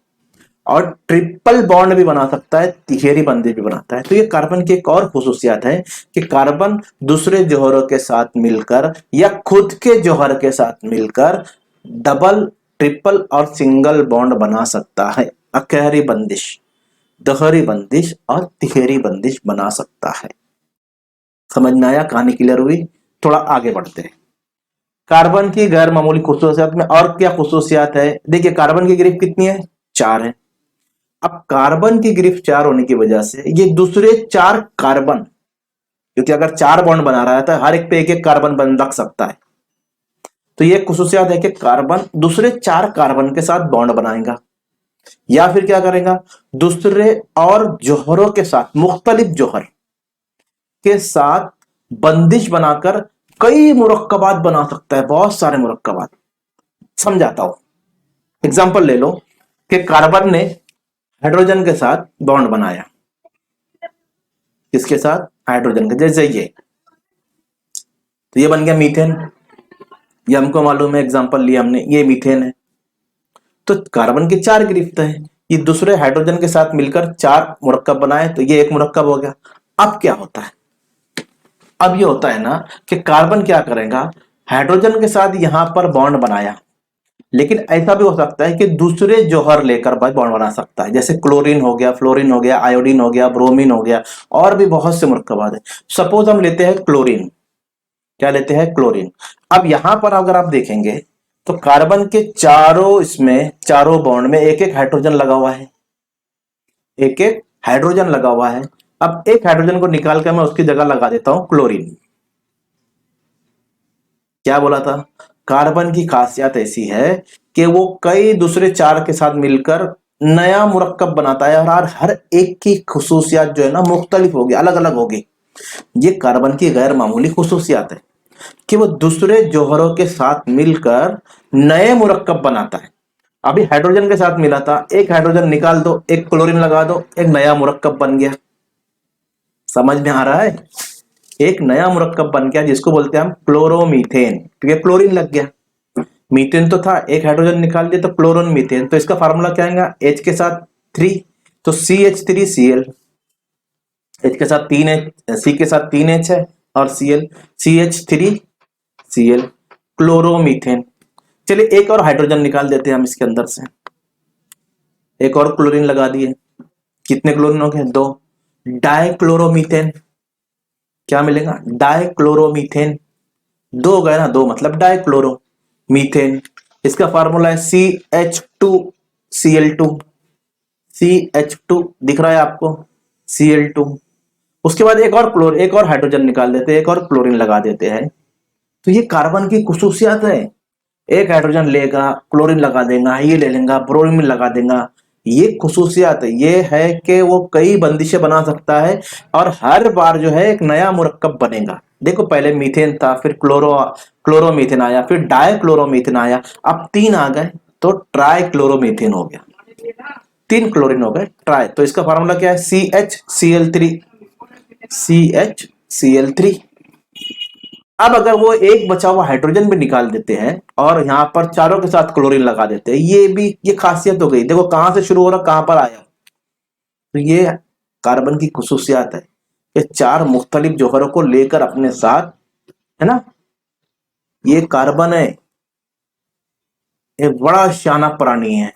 और ट्रिपल बॉन्ड भी बना सकता है, तिहेरी बंदिश भी बनाता है। तो ये कार्बन की एक और खुसूसियत है कि कार्बन दूसरे जौहरों के साथ मिलकर या खुद के जौहर के साथ मिलकर डबल, ट्रिपल और सिंगल बॉन्ड बना सकता है। अकहरी बंदिश, दोहरी बंदिश और तिहेरी बंदिश बना सकता है। समझ में आया? कहानी क्लियर हुई? थोड़ा आगे बढ़ते हैं। कार्बन की गैर मामूली खुसूसियत में और क्या खुसूसियत है? देखिए कार्बन की ग्रिप कितनी है? 4 है। अब कार्बन की ग्रिप 4 होने की वजह से ये दूसरे 4 कार्बन, क्योंकि अगर 4 बॉन्ड बना रहा है तो हर एक पे एक एक कार्बन बन रख सकता है, तो ये खुसूसियत है कि कार्बन दूसरे 4 कार्बन के साथ बॉन्ड बनाएगा, या फिर क्या करेगा, दूसरे और जौहरों के साथ, मुख्तलिफ जौहर के साथ बंदिश बनाकर कई मुरक्कबात बना सकता है, बहुत सारे मुरक्कबात। समझाता हूं, एग्जाम्पल ले लो कि कार्बन ने हाइड्रोजन के साथ बॉन्ड बनाया। किसके साथ? हाइड्रोजन के। जैसे ये, तो ये बन गया मीथेन, ये हमको मालूम है, एग्जाम्पल लिया हमने, ये मीथेन है। तो कार्बन की 4 गिरफ्त है, ये दूसरे हाइड्रोजन के साथ मिलकर 4 मुरक्कब बनाए, तो ये एक मुरक्कब हो गया। अब क्या होता है? अब ये होता है ना कि कार्बन क्या करेगा, हाइड्रोजन के साथ यहां पर बॉन्ड बनाया, लेकिन ऐसा भी हो सकता है कि दूसरे जौहर लेकर बॉन्ड बना सकता है, जैसे क्लोरीन हो गया, फ्लोरीन हो गया, आयोडीन हो गया, ब्रोमीन हो गया, और भी बहुत से मुरक्कबात है। सपोज हम लेते हैं क्लोरीन, क्या लेते हैं? क्लोरीन। अब यहां पर अगर आप देखेंगे तो कार्बन के चारों, इसमें चारों बॉन्ड में एक एक हाइड्रोजन लगा हुआ है, एक एक हाइड्रोजन लगा हुआ है। अब एक हाइड्रोजन को निकाल कर मैं उसकी जगह लगा देता हूं क्लोरीन। क्या बोला था? कार्बन की खासियत ऐसी है कि वो कई दूसरे 4 के साथ मिलकर नया मुरक्कब बनाता है, और हर एक की खुसूसियत जो है ना मुख्तलिफ होगी, अलग अलग होगी। ये कार्बन की गैर मामूली खुसूसियत है कि वो दूसरे जौहरों के साथ मिलकर नए मुरक्कब बनाता है। अभी हाइड्रोजन के साथ मिला था, एक हाइड्रोजन निकाल दो, एक क्लोरीन लगा दो, एक नया मुरक्कब बन गया। समझ में आ रहा है? एक नया मुरक्कब बन गया जिसको बोलते हैं हम क्लोरोमीथेन, क्योंकि क्लोरीन लग गया। मीथेन तो था, एक हाइड्रोजन निकाल दिया तो क्लोरोन मीथेन। तो इसका फार्मूला क्या आएगा? H के साथ 3, तो CH3Cl। H के साथ 3H, C के साथ 3H है, और Cl, CH3Cl, क्लोरोमीथेन। चलिए एक और हाइड्रोजन निकाल देते हैं हम इसके अंदर से, एक और क्लोरीन लगा दिए। कितने क्लोरीन हो गए? 2। डाइक्लोरोमीथेन। क्या मिलेगा? डाइक्लोरोमीथेन। 2 हो गए ना, 2 मतलब डाइक्लोरो मीथेन। इसका फार्मूला है CH2Cl2। CH2 दिख रहा है आपको? Cl2। उसके बाद एक और हाइड्रोजन निकाल देते हैं, एक और क्लोरीन लगा देते हैं। तो ये कार्बन की खुसूसियत है, एक हाइड्रोजन लेगा, क्लोरीन लगा देगा, ये ले लेगा, ब्रोमीन लगा देगा। ये खुसूसियत है, ये है कि वो कई बंदिशें बना सकता है, और हर बार जो है एक नया मुरक्कब बनेगा। देखो पहले मीथेन था, फिर क्लोरोमीथेन आया, फिर डाइक्लोरोमीथेन आया, अब 3 आ गए तो ट्राइक्लोरोमीथेन हो गया। 3 क्लोरीन हो गए ट्राई। तो इसका फार्मूला क्या है? CHCl3। CHCl3। अब अगर वो एक बचा हुआ हाइड्रोजन भी निकाल देते हैं और यहां पर चारों के साथ क्लोरीन लगा देते हैं, ये खासियत हो गई। देखो कहां से शुरू हो रहा, कहां पर आया। तो ये कार्बन की खुसूसियत है कि 4 मुख्तलिफ जौहरों को लेकर अपने साथ, है ना, ये कार्बन है, एक बड़ा शाना प्राणी है।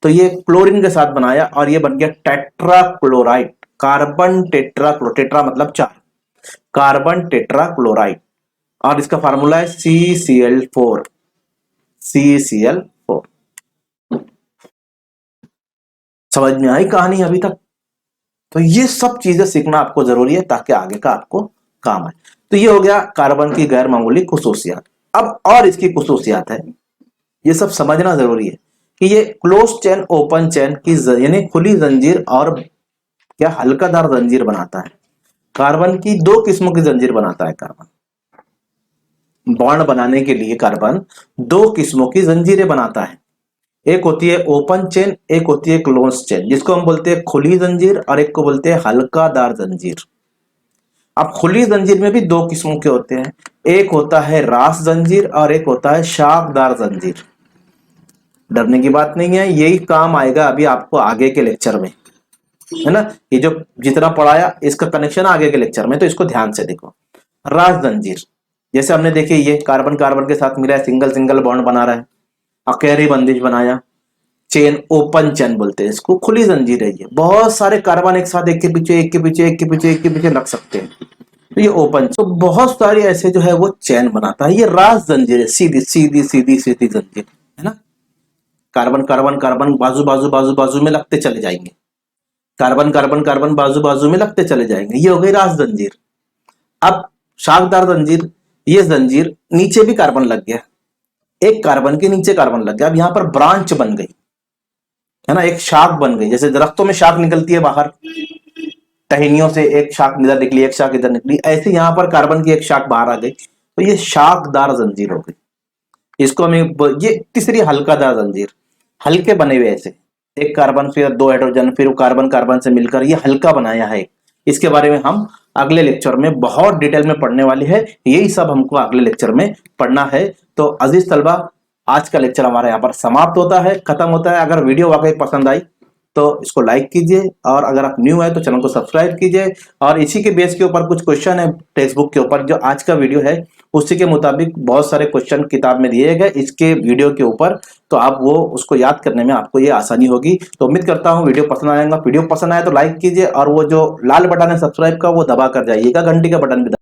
तो ये क्लोरीन के साथ बनाया और ये बन गया टेट्राक्लोराइड, कार्बन टेट्रा मतलब 4, कार्बन टेट्राक्लोराइड। और इसका फार्मूला है CCl4, CCl4। समझ में आई कहानी अभी तक? तो ये सब चीजें सीखना आपको जरूरी है ताकि आगे का आपको काम आए। तो ये हो गया कार्बन की गैर मामूली खुसूसियात। अब और इसकी खुसूसियात है, ये सब समझना जरूरी है कि ये क्लोज चेन ओपन चेन की यानी खुली जंजीर और क्या हल्कादार जंजीर बनाता है। कार्बन की 2 किस्मों की जंजीर बनाता है कार्बन। बॉन्ड बनाने के लिए कार्बन 2 किस्मों की जंजीरें बनाता है। एक होती है ओपन चेन, एक होती है क्लोज चेन, जिसको हम बोलते हैं खुली जंजीर और एक को बोलते हैं हल्कादार जंजीर। अब खुली जंजीर में भी 2 किस्मों के होते हैं, एक होता है रास जंजीर और एक होता है शाखदार जंजीर। डरने की बात नहीं है, यही काम आएगा अभी आपको आगे के लेक्चर में, है ना। ये जो जितना पढ़ाया इसका कनेक्शन आगे के लेक्चर में, तो इसको ध्यान से देखो। रास जंजीर जैसे हमने देखे, ये कार्बन कार्बन के साथ मिला है, सिंगल सिंगल बॉन्ड बना रहा है, अकेरी बंदिश बनाया, चेन ओपन चेन बोलते हैं इसको, खुली जंजीर है। ये बहुत सारे कार्बन एक साथ एक के पीछे एक के पीछे एक के पीछे एक के पीछे रख सकते हैं, तो ये ओपन। तो बहुत सारे ऐसे जो है वो चेन बनाता है। ये रास जंजीर है, सीधी सीधी सीधी सीधी जंजीर, है ना। कार्बन कार्बन कार्बन बाजू बाजू बाजू बाजू में लगते चले जाएंगे, कार्बन कार्बन कार्बन बाजू बाजू में लगते चले जाएंगे, ये हो गई रास जंजीर। अब शाखदार जंजीर, ये जंजीर नीचे भी कार्बन लग गया, एक कार्बन के नीचे कार्बन लग गया, अब यहां पर ब्रांच बन गई, है ना, एक शाख बन गई। जैसे दरख्तों में शाख निकलती है बाहर, टहनियों से एक शाख इधर निकली एक शाख इधर निकली, ऐसे यहां पर कार्बन की एक शाख बाहर आ गई, तो ये शाखदार जंजीर हो गई। इसको हमें ये तीसरी हल्कादार जंजीर, हल्के बने हुए ऐसे, एक कार्बन फिर 2 हाइड्रोजन, फिर वो कार्बन कार्बन से मिलकर ये हल्का बनाया है। इसके बारे में हम अगले लेक्चर में बहुत डिटेल में पढ़ने वाले हैं, यही सब हमको अगले लेक्चर में पढ़ना है। तो अजीज तलबा, आज का लेक्चर हमारा यहाँ पर समाप्त होता है, खत्म होता है। अगर वीडियो वाकई पसंद आई तो इसको लाइक कीजिए, और अगर आप न्यू है तो चैनल को सब्सक्राइब कीजिए। और इसी के बेस के ऊपर कुछ क्वेश्चन है टेक्स्ट बुक के ऊपर, जो आज का वीडियो है उसी के मुताबिक बहुत सारे क्वेश्चन किताब में दिए गए इसके वीडियो के ऊपर, तो आप वो उसको याद करने में आपको ये आसानी होगी। तो उम्मीद करता हूँ वीडियो पसंद आएगा। वीडियो पसंद आए तो लाइक कीजिए, और वो जो लाल बटन है सब्सक्राइब का वो दबा कर जाइएगा, घंटी का बटन भी